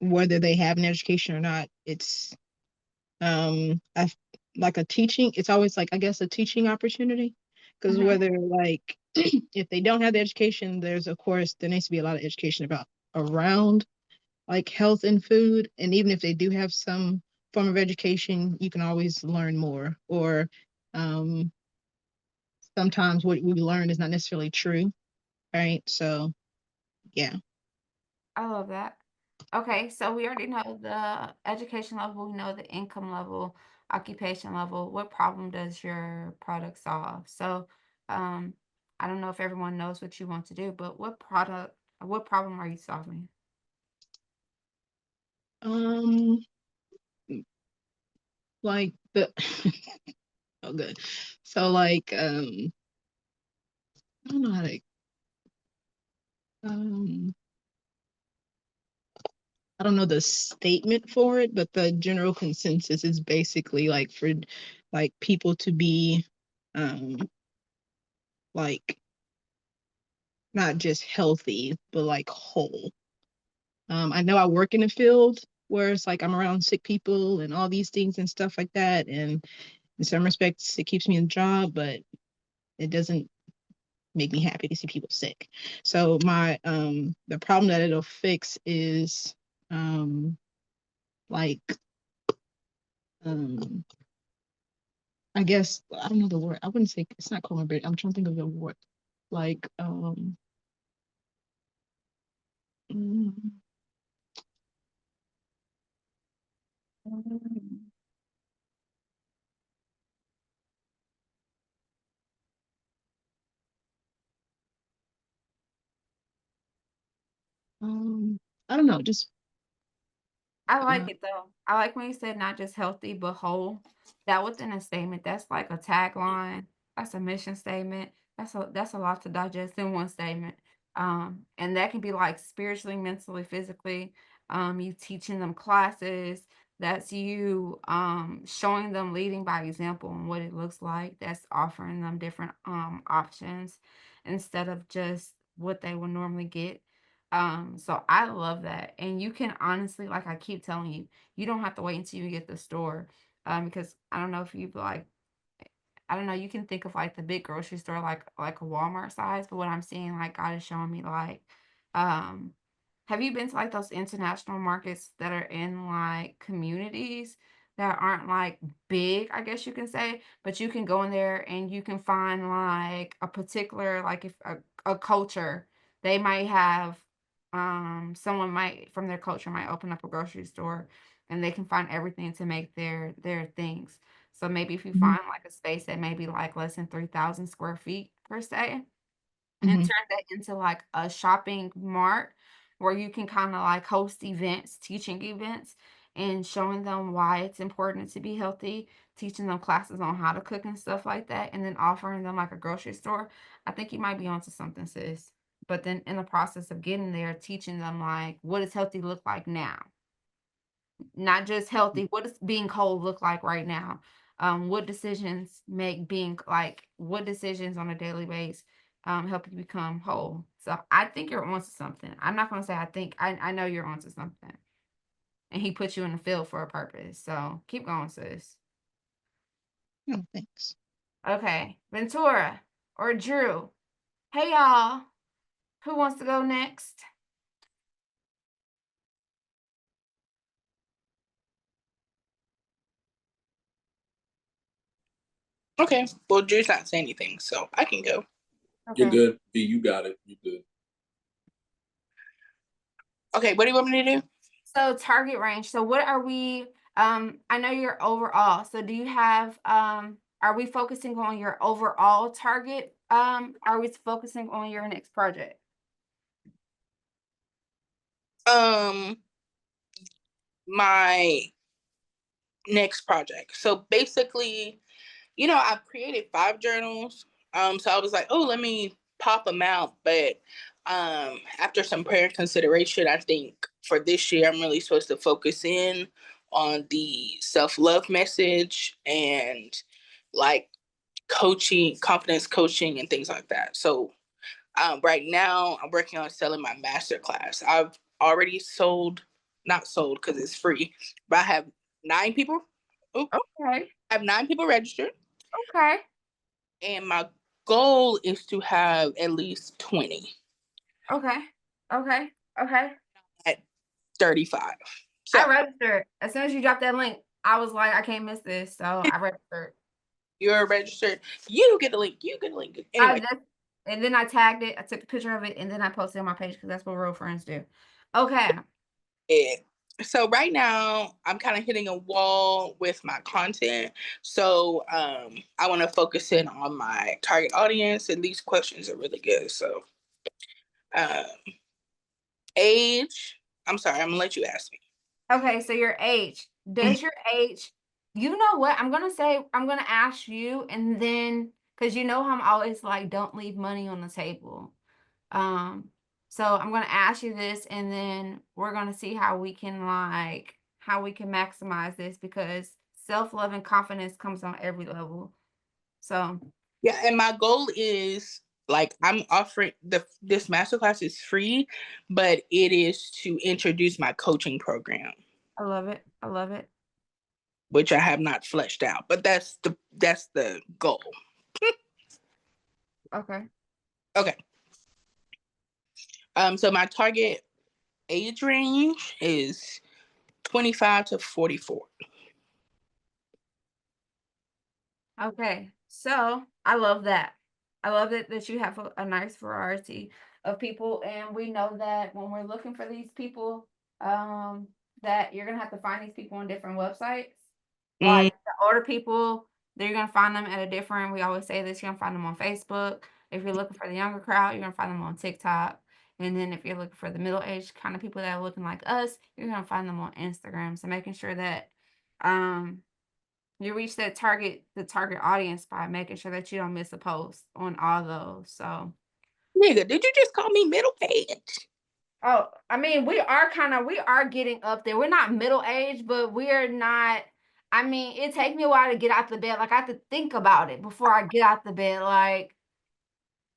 whether they have an education or not, it's I like a teaching. It's always like I guess a teaching opportunity, because Mhm. whether like if they don't have the education, there's of course there needs to be a lot of education about around like health and food, and even if they do have some form of education, you can always learn more. Or um, sometimes what we learn is not necessarily true, right? So yeah. I love that. Okay, so we already know the education level, we know the income level, occupation level. What problem does your product solve? So, um, I don't know if everyone knows what you want to do, but what problem are you solving? Um, like the oh good. So like I don't know how to um I don't know the statement for it, but the general consensus is basically like for like people to be um like not just healthy, but like whole. I know I work in a field where it's like I'm around sick people and all these things and stuff like that. And in some respects, it keeps me in the job, but it doesn't make me happy to see people sick. So my the problem that it'll fix is um like um I guess I don't know the word. I wouldn't say it's not comorbid. I'm trying to think of the word. Like mm, um I don't know, just I like uh, it though. I like when you said not just healthy, but whole. That within a statement, that's like a tagline. That's a mission statement. That's a lot to digest in one statement. And that can be like spiritually, mentally, physically. You teaching them classes. That's you showing them leading by example and what it looks like. That's offering them different options instead of just what they would normally get. So I love that. And you can honestly, like I keep telling you, you don't have to wait until you get the store. Because I don't know if you've like, I don't know, you can think of like the big grocery store, like a Walmart size, but what I'm seeing, like God is showing me like, um, have you been to like those international markets that are in like communities that aren't like big, I guess you can say, but you can go in there and you can find like a particular, like if a culture, they might have, someone might from their culture might open up a grocery store and they can find everything to make their things. So maybe if you Mhm. find like a space that may be like less than 3,000 square feet per se, and Mhm. turn that into like a shopping mart where you can kind of like host events, teaching events, and showing them why it's important to be healthy, teaching them classes on how to cook and stuff like that, and then offering them like a grocery store. I think you might be onto something, sis. But then in the process of getting there, teaching them like what does healthy look like now? Not just healthy, what does being whole look like right now? What decisions make being like what decisions on a daily basis help you become whole? So I think you're onto something. I'm not gonna say I think I know you're onto something. And he put you in the field for a purpose. So keep going, sis. Oh, thanks. Okay. Ventura or Drew. Hey y'all. Who wants to go next? Okay. Well, Drew's not saying anything, so I can go. You're Okay. good. B, you got it. You good. Okay. What do you want me to do? So target range. So what are we I know you're overall. So do you have are we focusing on your overall target? Are we focusing on your next project? My next project. So basically, I've created 5 journals. So I was like, oh, let me pop them out. But after some prayer consideration, I think for this year, I'm really supposed to focus in on the self-love message and like coaching, confidence coaching, and things like that. So right now, I'm working on selling my master class. I've already sold, not sold because it's free, but I have 9 people. Oh, Okay. I have 9 people registered, Okay. and my goal is to have at least 20 Okay. Okay. Okay. at 35. So I registered. As soon as you dropped that link, I was like, I can't miss this. So I registered. you're registered. You get the link. You get the link. I Anyway, just and then I tagged it. I took a picture of it and then I posted on my page because that's what real friends do. Okay. it. So right now, I'm kind of hitting a wall with my content. So I want to focus in on my target audience, and these questions are really good. So um, age. I'm sorry. I'm gonna let you ask me. Okay, so your age. Does your age, you know what? I'm gonna ask you, and then because you know how I'm always like, don't leave money on the table. Um, so I'm gonna ask you this, and then we're gonna see how we can maximize this because self-love and confidence comes on every level. So Yeah, and my goal is like I'm offering this masterclass is free, but it is to introduce my coaching program, I love it. I love it. which I have not fleshed out. But that's the goal. Okay. Okay. So my target age range is 25 to 44. Okay, so I love that. I love that you have a nice variety of people, and we know that when we're looking for these people, um, that you're gonna have to find these people on different websites. Mm, Like the older people, you're gonna find them at a different. We always say this. You're gonna find them on Facebook. If you're looking for the younger crowd, you're gonna find them on TikTok. And then if you're looking for the middle aged kind of people that are looking like us, you're gonna find them on Instagram. So making sure that um you reach the target audience by making sure that you don't miss a post on all those. So, nigga, did you just call me middle age? oh, I mean, we are getting up there. We're not middle age, but we're not. I mean, it takes me a while to get out the bed. Like I have to think about it before I get out the bed. Like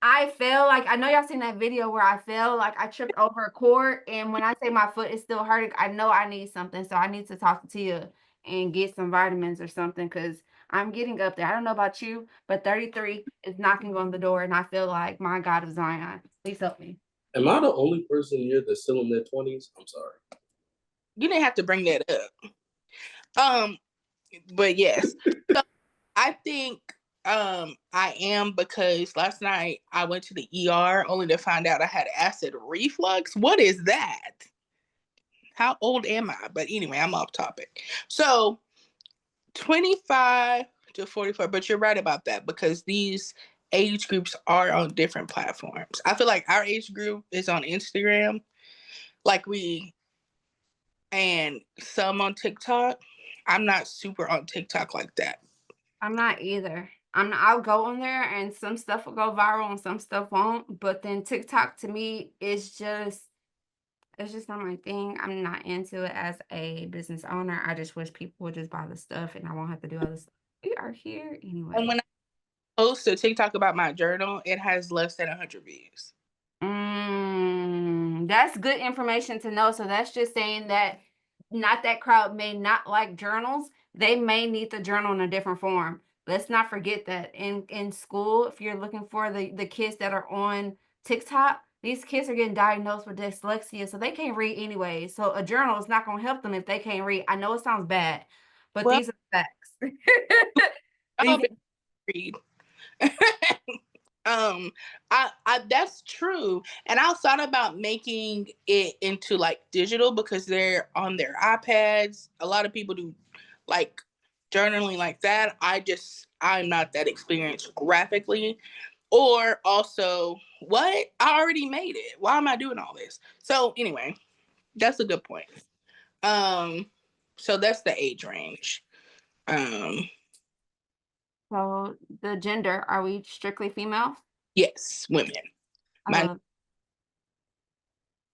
I fell. Like I know y'all seen that video where I fell. Like I tripped over a cord, and when I say my foot is still hurting, I know I need something. So I need to talk to Tia and get some vitamins or something because I'm getting up there. I don't know about you, but 33 is knocking on the door, and I feel like my God of Zion. Please help me. Am I the only person here that's still in their 20s? I'm sorry. You didn't have to bring that up. But yes. So I think I am, because last night I went to the ER only to find out I had acid reflux. What is that? How old am I? But anyway, I'm off topic. So 25 to 44, but you're right about that because these age groups are on different platforms. I feel like our age group is on Instagram, like and some on TikTok. I'm not super on TikTok like that. I'm not either. I'll go on there and some stuff will go viral and some stuff won't. But then TikTok to me is just it's just not my thing. I'm not into it as a business owner. I just wish people would just buy the stuff and I won't have to do all this. We are here And anyway. when I post a TikTok about my journal, it has less than 100 views. That's good information to know. So that's just saying that not that crowd may not like journals. They may need the journal in a different form. Let's not forget that in school, if you're looking for the kids that are on TikTok, these kids are getting diagnosed with dyslexia, so they can't read anyway. So a journal is not going to help them if they can't read. I know it sounds bad, but Well, these are facts. I'll These, read. I that's true. And I thought about making it into like digital because they're on their iPads. A lot of people do like journaling like that. I'm not that experienced graphically. Or also, what? I already made it. Why am I doing all this? So anyway, that's a good point. Um, so that's the age range. Um, so the gender, are we strictly female? yes, women. I Mine love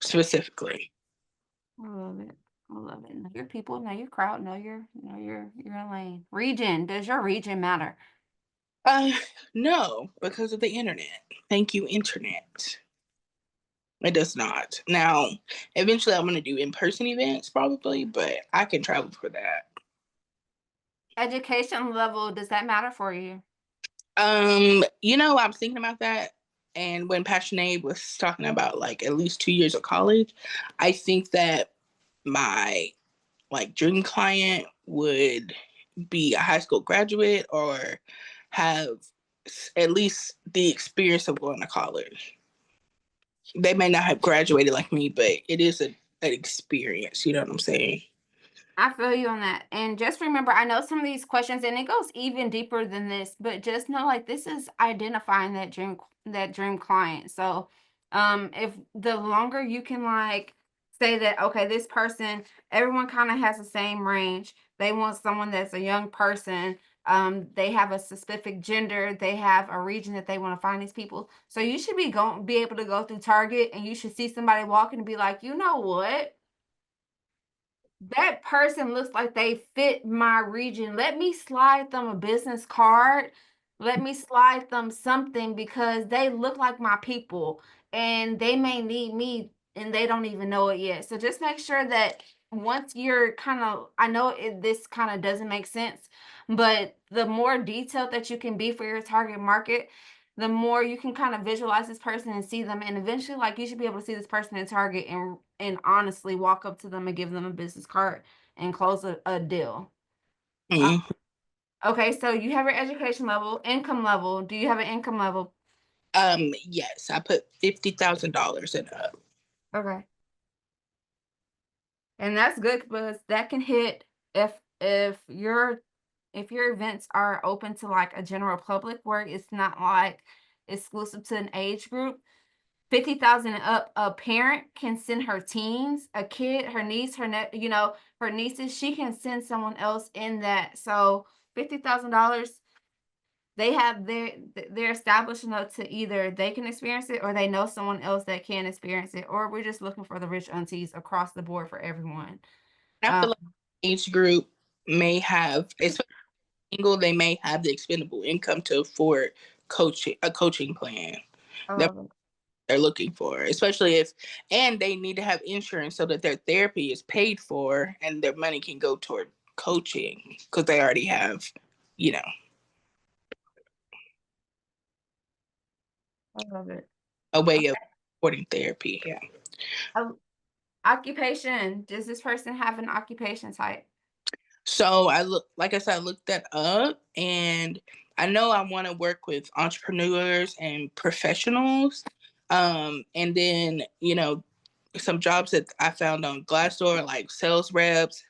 specifically. I love it. I love it. Know your people, know your crowd, know your lane. Region. Does your region matter? Uh, no, because of the internet. Thank you, internet. It does not. Now, eventually, I'm going to do in-person events probably, but I can travel for that. Education level, does that matter for you? I was thinking about that, and when Passionate was talking about like at least 2 years of college, I think that my like dream client would be a high school graduate or have at least the experience of going to college. They may not have graduated like me, but it is an experience. You know what I'm saying? I feel you on that. And just remember, I know some of these questions, and it goes even deeper than this, but just know like this is identifying that dream client. So if the longer you can like say that, okay, this person, everyone kind of has the same range. They want someone that's a young person. They have a specific gender, they have a region that they want to find these people. So you should be able to go through Target and you should see somebody walking and be like, you know what? That person looks like they fit my region. Let me slide them a business card. Let me slide them something because they look like my people and they may need me and they don't even know it yet. So just make sure that once you're kind of, I know this kind of doesn't make sense, but the more detailed that you can be for your target market, the more you can kind of visualize this person and see them. And eventually, like you should be able to see this person in Target and honestly walk up to them and give them a business card and close a deal. Mm. Okay, so you have your education level, income level. Do you have an income level? Yes, I put $50,000 in up. Okay. And that's good because that can hit if your if your events are open to like a general public where it's not like exclusive to an age group. 50,000 and up, a parent can send her teens, a kid, her niece, her nieces, she can send someone else in that. So $50,000, they're established enough to either they can experience it or they know someone else that can experience it, or we're just looking for the rich aunties across the board for everyone. I Um, feel like each group may have, especially single, they may have the expendable income to afford a coaching plan I that love it. they're looking for, especially and they need to have insurance so that their therapy is paid for and their money can go toward coaching because they already have, you know, I love it. a way of supporting therapy. Yeah. Occupation. Does this person have an occupation type? So like I said, I looked that up, and I know I want to work with entrepreneurs and professionals. And then, some jobs that I found on Glassdoor, like sales reps,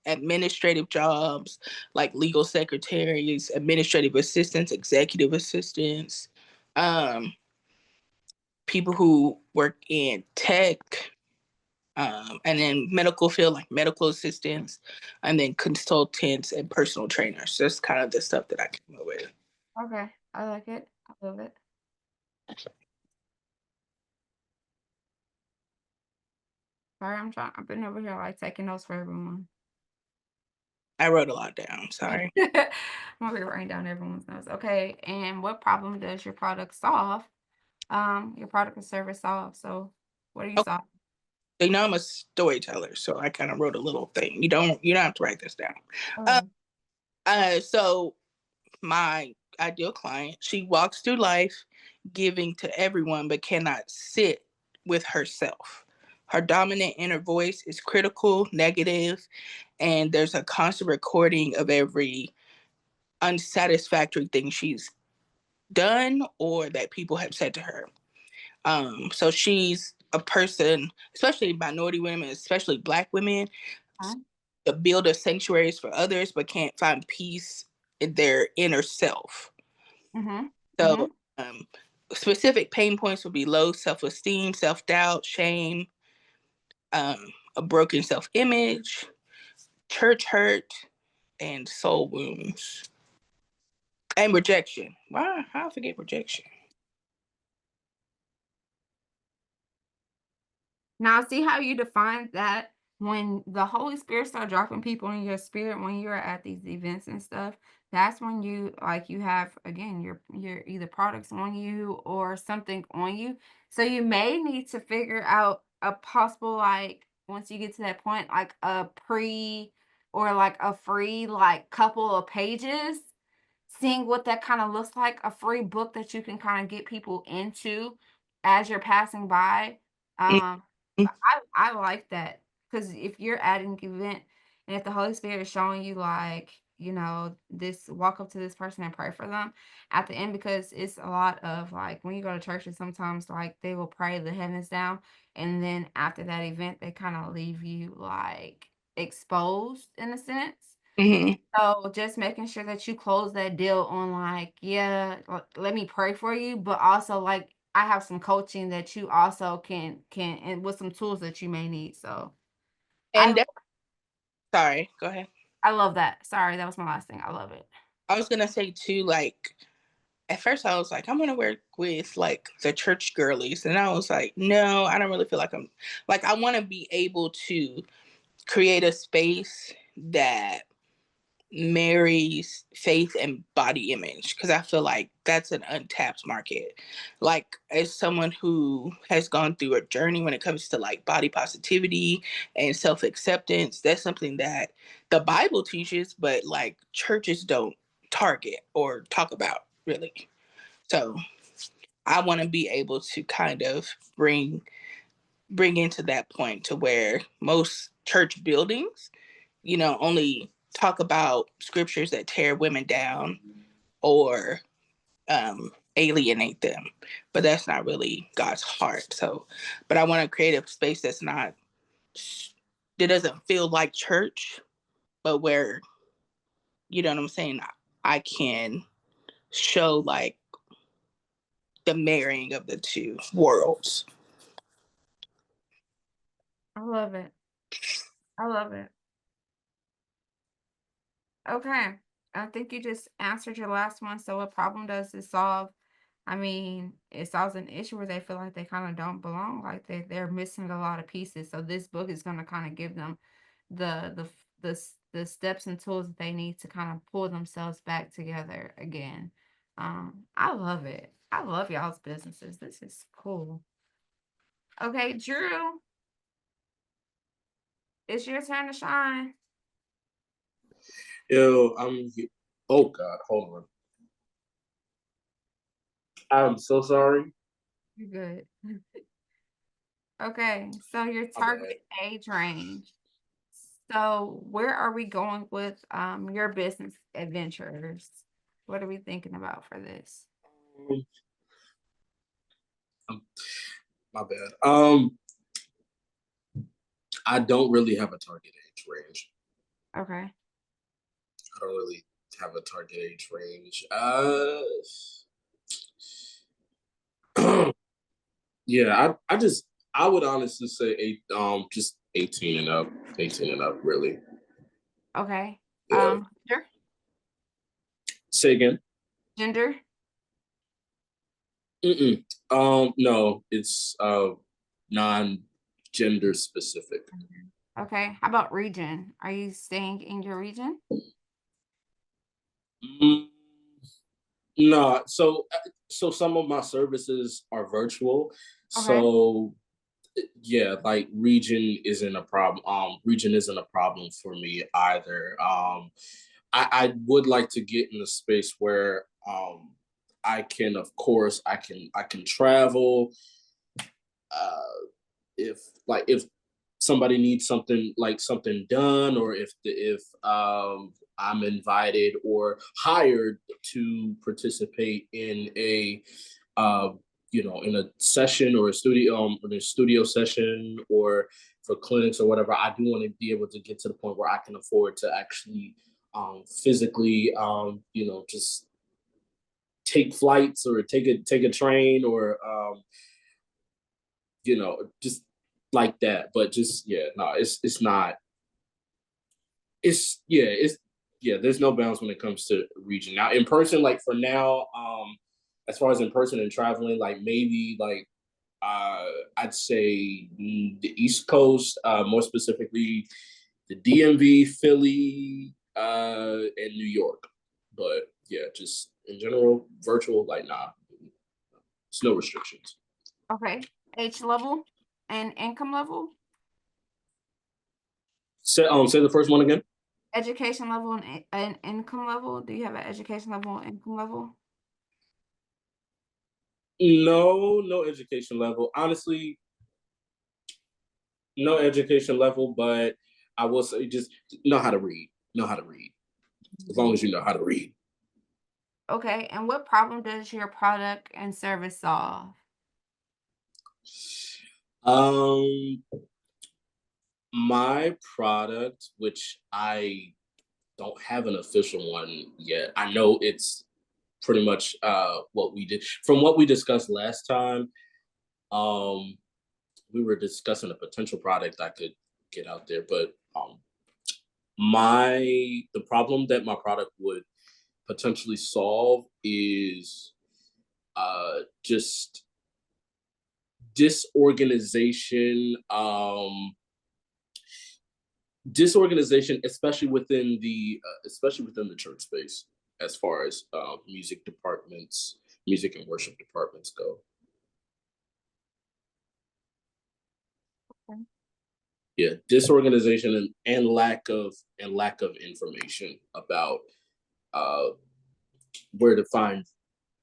administrative jobs, like legal secretaries, administrative assistants, executive assistants, um, people who work in tech, and then medical field, like medical assistants, and then consultants and personal trainers. That's kind of the stuff that I came up with. Okay, I like it. I love it. Sorry, I've been over here like taking notes for everyone. I wrote a lot down. Sorry. I'm over here writing down everyone's notes. Okay, and what problem does your product solve? Your product or service solve. So what are you Okay. solving? They know I'm a storyteller, so I kind of wrote a little thing. You don't have to write this down. Uh, so my ideal client, she walks through life giving to everyone, but cannot sit with herself. Her dominant inner voice is critical, negative, and there's a constant recording of every unsatisfactory thing she's done or that people have said to her. So she's a person, especially minority women, especially Black women, to build a sanctuaries for others, but can't find peace in their inner self. Mm-hmm. So, specific pain points would be low self-esteem, self-doubt, shame, a broken self-image, church hurt, and soul wounds, and rejection. Why? How I forget rejection? Now, see how you define that when the Holy Spirit start dropping people in your spirit when you're at these events and stuff, that's when you have again your either products on you or something on you. So you may need to figure out a possible like once you get to that point, like a pre or like a free like couple of pages, seeing what that kind of looks like, a free book that you can kind of get people into as you're passing by. Um, Mhm. I like that because if you're at an event and if the Holy Spirit is showing you like, this walk up to this person and pray for them at the end because it's a lot of like when you go to churches sometimes like they will pray the heavens down and then after that event they kind of leave you like exposed in a sense. Mhm. So just making sure that you close that deal on like, yeah, let me pray for you, but also like I have some coaching that you also can and with some tools that you may need. So I And sorry, go ahead. I love that. Sorry, that was my last thing. I love it. I was gonna say too, like at first I was like, I'm gonna work with like the church girlies, and I was like, no, I don't really feel like I'm like I want to be able to create a space that marries faith and body image because I feel like that's an untapped market. Like as someone who has gone through a journey when it comes to like body positivity and self-acceptance, that's something that the Bible teaches, but like churches don't target or talk about really. So I want to be able to kind of bring into that point to where most church buildings only talk about scriptures that tear women down or alienate them. But that's not really God's heart. So, but I want to create a space that doesn't feel like church, but where, you know what I'm saying? I can show like the marrying of the two worlds. I love it. I love it. Okay. I think you just answered your last one. So what problem does it solve? I mean, it solves an issue where they feel like they kind of don't belong, like they're missing a lot of pieces. So this book is going to kind of give them the steps and tools that they need to kind of pull themselves back together again. I love it. I love y'all's businesses. This is cool. Okay, Drew, it's your turn to shine. Yo, oh God, hold on. I'm so sorry. You're good. Okay, so your My bad. target age range. So where are we going with your business adventures? What are we thinking about for this? Um, my bad. I don't really have a target age range. Okay. I don't really have a target age range. Yeah, I would honestly say just 18 and up. 18 and up, really. Okay. Yeah. Gender? Say again. Gender? Mm-mm. No, it's non-gender specific. Okay. How about region? Are you staying in your region? Mm, no, so some of my services are virtual. Okay. So yeah, like region isn't a problem for me either. I would like to get in a space where I can, of course, I can travel. Uh, if somebody needs something done, or if I'm invited or hired to participate in a uh, in a session or a studio session, or for clinics or whatever, I do want to be able to get to the point where I can afford to actually physically just take flights or take a train, or just like that. But just yeah, no, it's not. It's yeah. There's no bounds when it comes to region. Now in person, like for now, as far as in person and traveling, like maybe like uh, I'd say the East Coast, more specifically the DMV, Philly, and New York. But yeah, just in general, virtual, like nah, it's no restrictions. Okay. Age level and income level? Say the first one again. Education level and income level? Do you have an education level and income level? No, no education level. Honestly, no education level, but I will say just know how to read. Know how to read. As long as you know how to read. Okay. And what problem does your product and service solve? Um, my product, which I don't have an official one yet. I know it's pretty much what we did from what we discussed last time. Um, we were discussing a potential product I could get out there, but my the problem that my product would potentially solve is just disorganization, disorganization, especially within the church space, as far as music departments, music and worship departments go. Okay. Yeah, disorganization and lack of information about uh, where to find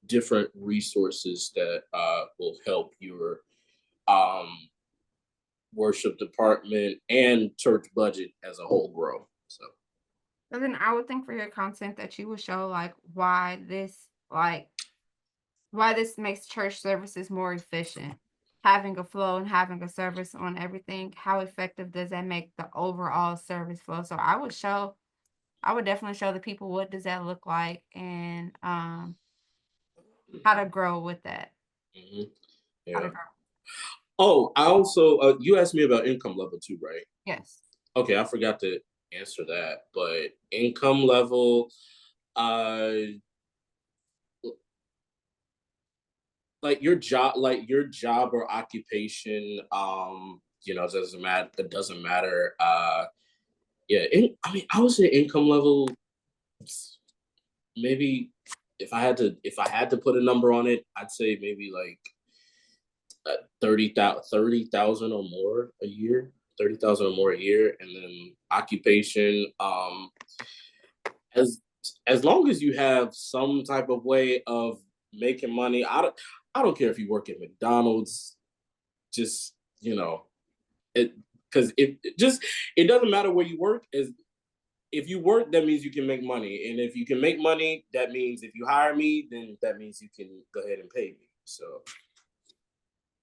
different resources that will help your um, worship department and church budget as a whole grow. So So then I would think for your content that you would show why this makes church services more efficient. Having a flow and having a service on everything, how effective does that make the overall service flow? So I would definitely show the people what does that look like and how to grow with that. mhm, How to yeah. grow. Oh, I also you asked me about income level too, right? Yes. Okay, I forgot to answer that, but income level, uh, like your job or occupation, it doesn't matter. Yeah, I mean, I would say income level, maybe if I had to put a number on it, I'd say maybe like 30,000 or more a year, 30,000 or more a year, and then occupation, as as long as you have some type of way of making money, I don't care if you work at McDonald's, just it because it just it doesn't matter where you work. As if you work, that means you can make money, and if you can make money, that means if you hire me, then that means you can go ahead and pay me. So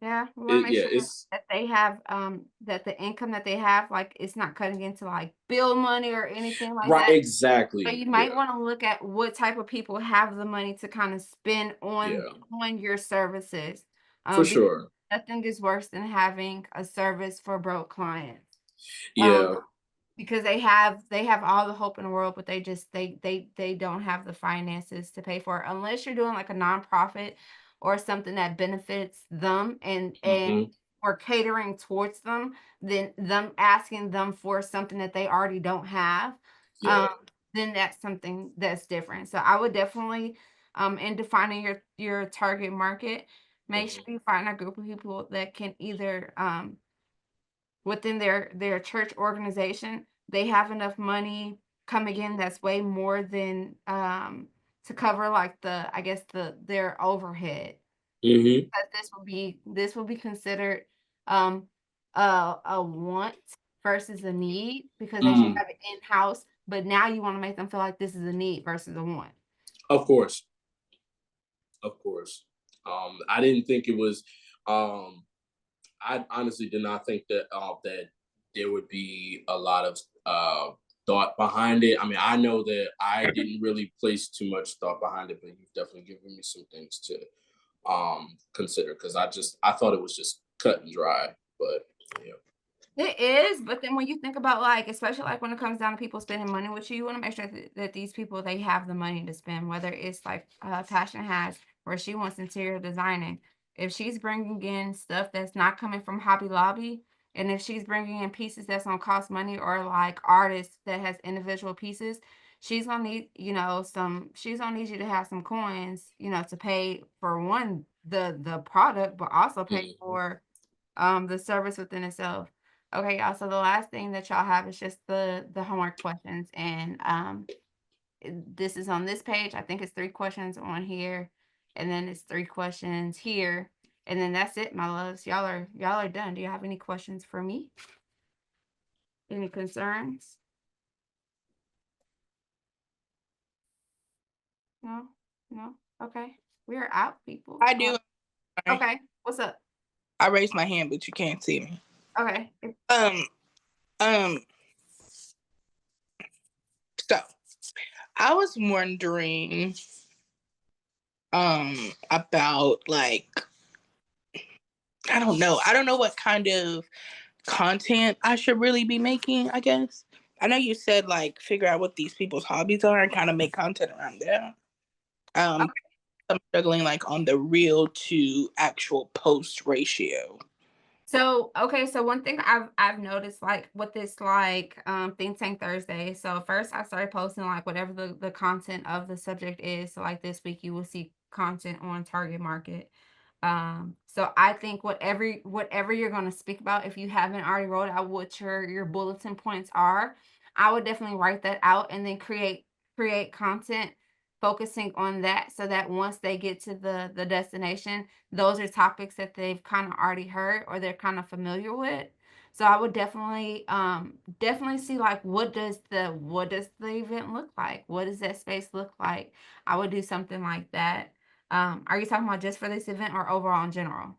Yeah, we wanna make yeah, sure it's that they have, that the income that they have, like, it's not cutting into, like, bill money or anything like right, that. So exactly. you Yeah, might wanna look at what type of people have the money to kinda spend yeah, on your services, for because sure. nothing is worse than having a service for broke clients. Um Yeah. because they have all the hope in the world, but they just they don't have the finances to pay for it unless you're doing like a nonprofit or something that benefits them and Hmm. or catering towards them, then them asking them for something that they already don't have, um, Yeah. then that's something that's different. So I would definitely in defining your target market, make Hmm. sure you find a group of people that can either within their church organization, they have enough money coming in that's way more than, to cover, like, I guess, their overhead. Hmm. But this will be considered, a want versus a need because as you Mm, have it in-house, but now you wanna make them feel like this is a need versus a want. of course, of course. I didn't think it was. Um, I honestly did not think that there would be a lot of thought behind it. I mean, I know that I didn't really place too much thought behind it, but you've definitely given me some things to consider because I thought it was just cut and dry. But yeah. It is, but then when you think about, like, especially, like, when it comes down to people spending money with you, you wanna make sure that these people, they have the money to spend, whether it's like, Passion has, where she wants interior designing. If she's bringing in stuff that's not coming from Hobby Lobby, and if she's bringing in pieces that's gonna cost money or, like, artists that has individual pieces, she's gonna need, she's gonna need you to have some coins, to pay for, one, the product, but also pay Mhm. for, the service within itself. Okay, y'all. So the last thing that y'all have is just the homework questions, and this is on this page. I think it's 3 questions on here, and then it's 3 questions here, and then that's it, my loves. Y'all are done. Do you have any questions for me? Any concerns? No, no. Okay, we're out, people. I do. Sorry. Okay, what's up? I raised my hand, but you can't see me. Okay, Um, um. So I was wondering, about like I don't know. I don't know what kind of content I should really be making. I guess I know you said like figure out what these people's hobbies are and kind of make content around that. Um, I'm struggling like on the real to actual post ratio. So, okay, so one thing I've noticed like with this Think Tank Thursday. So first I started posting like whatever the content of the subject is. So like this week you will see content on target market. So I think whatever you're going to speak about, if you haven't already wrote out what your bulletin points are, I would definitely write that out and then create content focusing on that so that once they get to the destination, those are topics that they've kind of already heard or they're kind of familiar with. So I would definitely see like what does the event look like? What does that space look like? I would do something like that. Are you talking about just for this event or overall in general?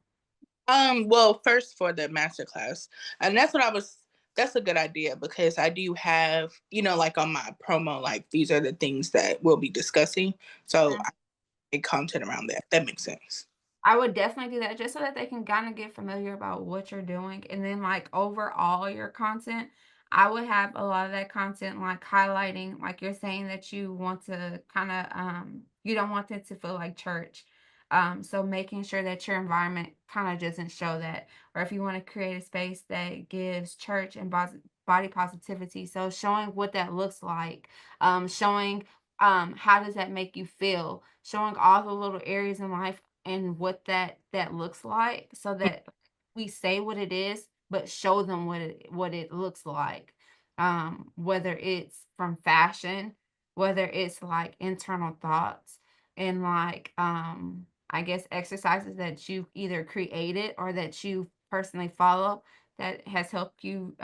Well, first for the masterclass, and that's a good idea because I do have, like on my promo, like these are the things that we'll be discussing. So I make content around that. That makes sense. I would definitely do that just so that they can kind of get familiar about what you're doing. And then like overall your content, I would have a lot of that content like highlighting, like you're saying that you want to kind of you don't want it to feel like church. So making sure that your environment kind of doesn't show that. Or if you want to create a space that gives church and body positivity. So showing what that looks like, showing how does that make you feel, showing all the little areas in life and what that looks like so that we say what it is, but show them what it looks like. Whether it's from fashion, whether it's like internal thoughts and like I guess exercises that you've either created or that you personally follow that has helped you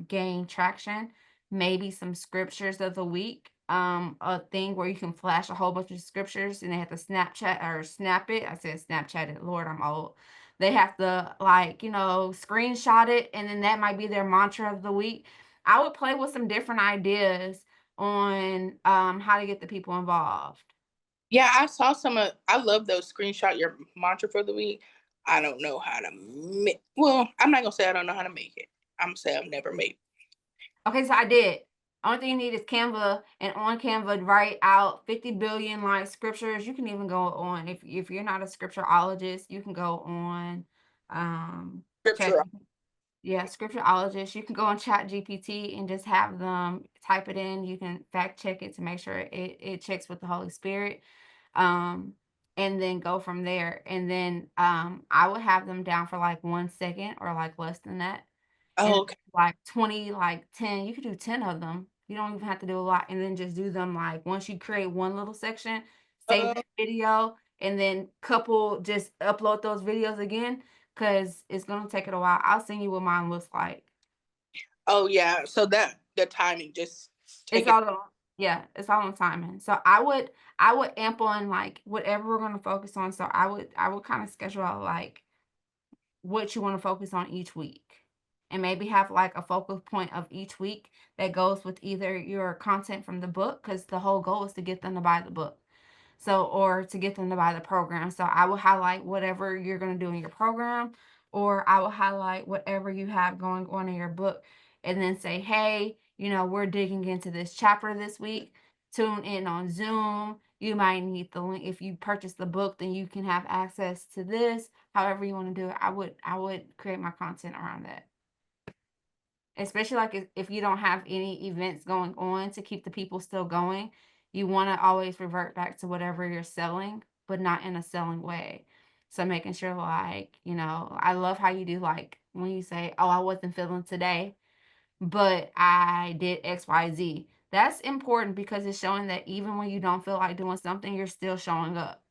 gain traction. Maybe some scriptures of the week, a thing where you can flash a whole bunch of scriptures and they have to Snapchat or snap it. I said Snapchat it. Lord, I'm old. They have to, like, screenshot it, and then that might be their mantra of the week. I would play with some different ideas on how to get the people involved. Yeah, I saw I love those screenshot your mantra for the week. I don't know how to well, I'm not gonna say I don't know how to make it. I'm gonna say I've never made it. Okay, so I did. Only thing you need is Canva, and on Canva, write out 50 billion like scriptures. You can even go on, if you're not a scripturologist, you can go on chat. Scripture. Yeah, scripturologist. You can go on Chat GPT and just have them type it in. You can fact check it to make sure it checks with the Holy Spirit. Um, and then go from there. And then I would have them down for like 1 second or like less than that. And Oh, okay. like 20, like 10, you could do 10 of them. You don't even have to do a lot. And then just do them like once you create one little section, save Uh, that video, and then just upload those videos again because it's gonna take it a while. I'll send you what mine looks like. oh yeah. So that the timing just It's take it. all on, yeah, it's all on timing. So I would amp on like whatever we're gonna focus on. So I would kind of schedule out like what you want to focus on each week. And maybe have like a focal point of each week that goes with either your content from the book, because the whole goal is to get them to buy the book. So, or to get them to buy the program. So I will highlight whatever you're going to do in your program, or I will highlight whatever you have going on in your book, and then say, hey, we're digging into this chapter this week. Tune in on Zoom. You might need the link. If you purchase the book, then you can have access to this. However you want to do it, I would create my content around that. Especially like if you don't have any events going on to keep the people still going, you want to always revert back to whatever you're selling, but not in a selling way. So making sure like, I love how you do like when you say, oh, I wasn't feeling today, but I did XYZ. That's important because it's showing that even when you don't feel like doing something, you're still showing up.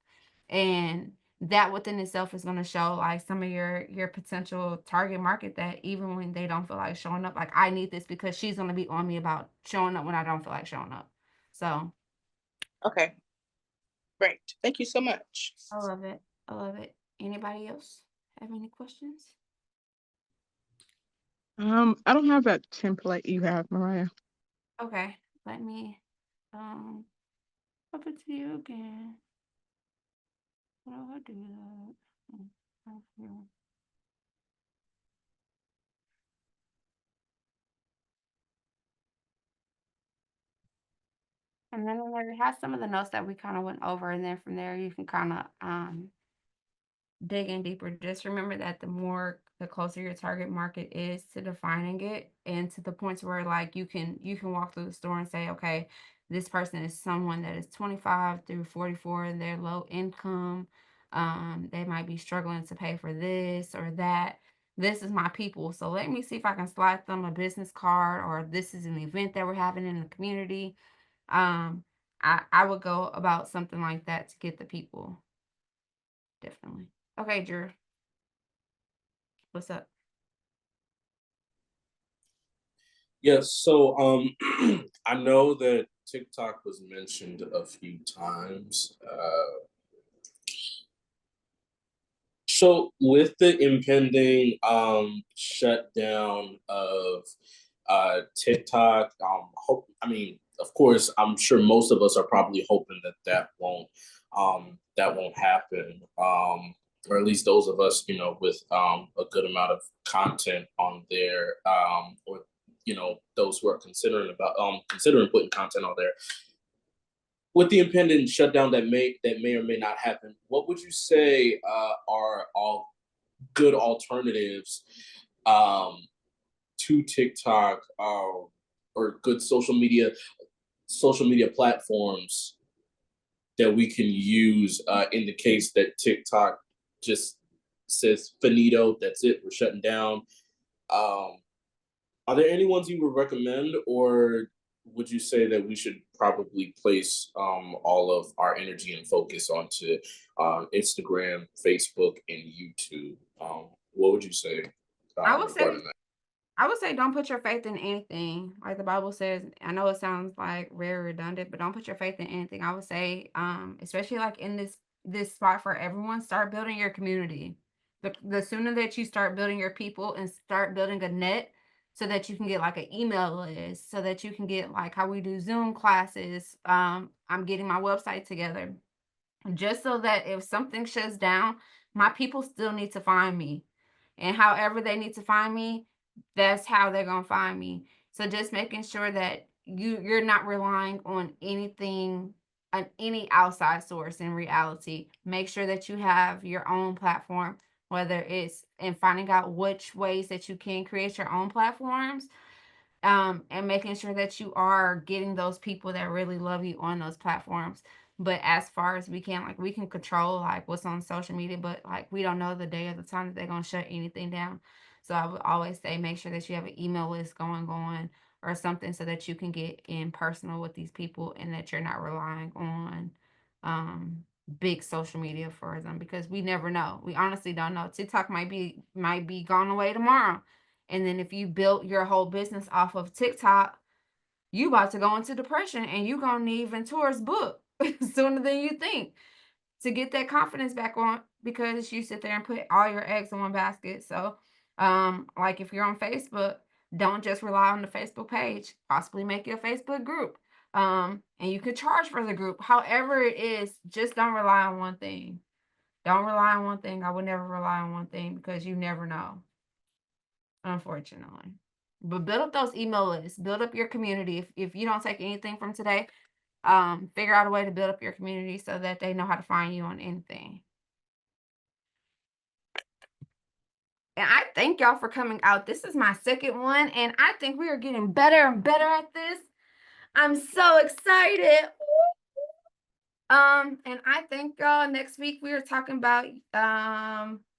And that within itself is going to show like some of your potential target market that even when they don't feel like showing up, like I need this because she's going to be on me about showing up when I don't feel like showing up. So Okay. Great. Thank you so much. I love it. I love it. Anybody else have any questions? I don't have that template you have, Mariah. Okay, let me up it to you again. How do I do that? And then it has some of the notes that we kind of went over, and then from there you can kind of dig in deeper. Just remember that the closer your target market is to defining it, and to the points where like you can walk through the store and say, okay, this person is someone that is 25 through 44, and they're low income. They might be struggling to pay for this or that. This is my people. So let me see if I can slide them a business card, or this is an event that we're having in the community. Um, I would go about something like that to get the people. Definitely. Okay, Drew. What's up? Yes, so I know that TikTok was mentioned a few times. So with the impending shutdown of TikTok, of course, I'm sure most of us are probably hoping that that won't happen, or at least those of us, with a good amount of content on there, or those who are considering putting content on there. With the impending shutdown that may or may not happen, what would you say are all good alternatives to TikTok, or good social media platforms that we can use in the case that TikTok just says finito, that's it, we're shutting down? Are there any ones you would recommend, or would you say that we should probably place all of our energy and focus onto Instagram, Facebook, and YouTube? What would you say I would say regarding that? I would say don't put your faith in anything. Like the Bible says, I know it sounds like very redundant, but don't put your faith in anything. I would say, especially like in this spot for everyone, start building your community. The sooner that you start building your people and start building a net so that you can get like an email list, so that you can get like how we do Zoom classes. I'm getting my website together just so that if something shuts down, my people still need to find me. And however they need to find me, that's how they're gonna find me. So just making sure that you're not relying on anything, on any outside source in reality. Make sure that you have your own platform, whether it's in finding out which ways that you can create your own platforms, and making sure that you are getting those people that really love you on those platforms. But as far as we can, like we can control like what's on social media, but like we don't know the day or the time that they're gonna shut anything down. So I would always say make sure that you have an email list going on or something so that you can get in personal with these people and that you're not relying on um big social media for them, because we never know. We honestly don't know. TikTok might be gone away tomorrow. And then if you built your whole business off of TikTok, you about to go into depression and you gonna need Ventura's book sooner than you think to get that confidence back on, because you sit there and put all your eggs in one basket. So like if you're on Facebook, don't just rely on the Facebook page, possibly make your Facebook group. And you could charge for the group. However it is, just don't rely on one thing. Don't rely on one thing. I would never rely on one thing because you never know, unfortunately. But build up those email lists, build up your community. If you don't take anything from today, figure out a way to build up your community so that they know how to find you on anything. And I thank y'all for coming out. This is my second one, and I think we are getting better and better at this. I'm so excited. And I think y'all next week we are talking about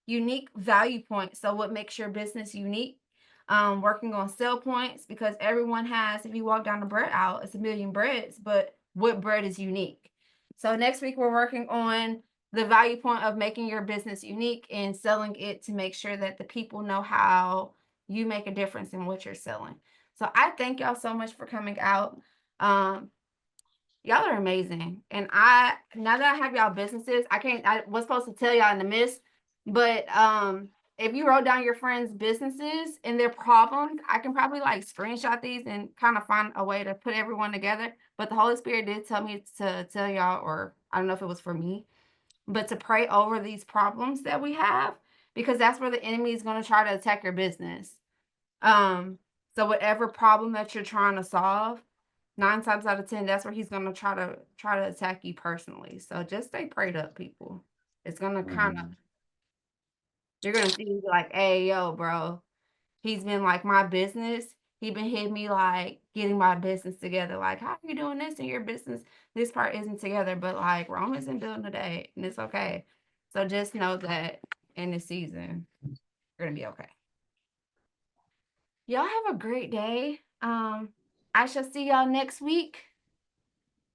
unique value points. So what makes your business unique? Working on sell points, because everyone has, if you walk down the bread aisle, it's a million breads, but what bread is unique? So next week we're working on the value point of making your business unique and selling it to make sure that the people know how you make a difference in what you're selling. So I thank y'all so much for coming out. Y'all are amazing. And now that I have y'all businesses, I was supposed to tell y'all in the midst, but if you wrote down your friends' businesses and their problems, I can probably like screenshot these and kind of find a way to put everyone together. But the Holy Spirit did tell me to tell y'all, or I don't know if it was for me, but to pray over these problems that we have, because that's where the enemy is going to try to attack your business. So whatever problem that you're trying to solve, 9 times out of 10, that's where he's gonna try to attack you personally. So just stay prayed up, people. It's gonna kind of, you're gonna see me be like, hey, yo, bro, he's been like my business. He been hitting me like getting my business together. Like, how are you doing this in your business? This part isn't together, but like Rome isn't building today, and it's okay. So just know that in this season, you're gonna be okay. Y'all have a great day. I shall see y'all next week.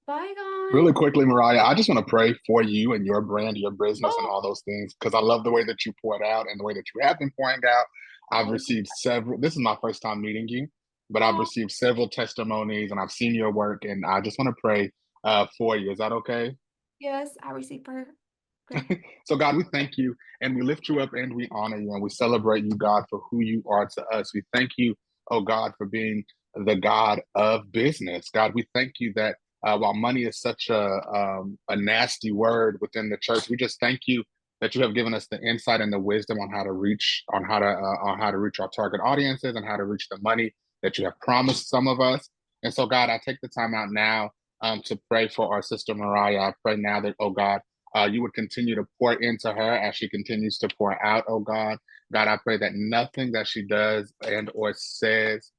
Bye, guys. Really quickly, Mariah, I just want to pray for you and your brand, your business, and Oh, all those things, because I love the way that you poured out and the way that you have been pouring out. I've received several, this is my first time meeting you, but I've oh, received several testimonies and I've seen your work, and I just want to pray for you. Is that okay? yes, I receive prayer. Okay. So, God, we thank you and we lift you up and we honor you and we celebrate you, God, for who you are to us. We thank you, oh God, for being the God of business. God, we thank you that while money is such a nasty word within the church, we just thank you that you have given us the insight and the wisdom on how to reach our target audiences and how to reach the money that you have promised some of us. And so, God, I take the time out now to pray for our sister Mariah. I pray now that, oh God, you would continue to pour into her as she continues to pour out, oh God. God, I pray that nothing that she does and or says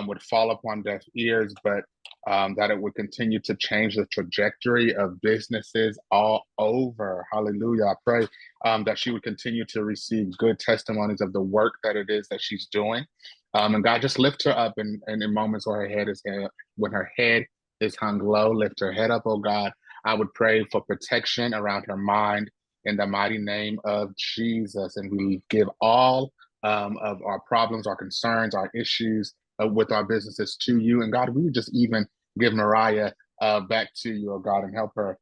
would fall upon deaf ears, but that it would continue to change the trajectory of businesses all over. Hallelujah. I pray that she would continue to receive good testimonies of the work that it is that she's doing. And God, just lift her up in moments where her head is when her head is hung low. Lift her head up, oh God. I would pray for protection around her mind in the mighty name of Jesus. And we give all of our problems, our concerns, our issues with our businesses to you. And God, we would just even give Mariah back to you, oh God, and help her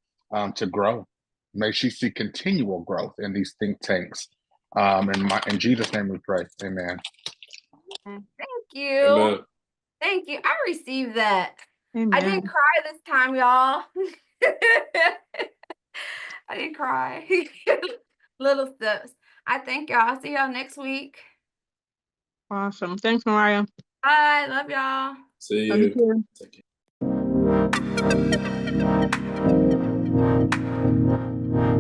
to grow. May she see continual growth in these think tanks. In Jesus' name we pray. Amen. Thank you. Amen. Thank you. I received that. I Amen. didn't cry this time, y'all. I didn't cry. Little steps. I thank y'all. I'll see y'all next week. Awesome. Thanks, Mariah. Bye. Love y'all. See Love you you. too. Take care.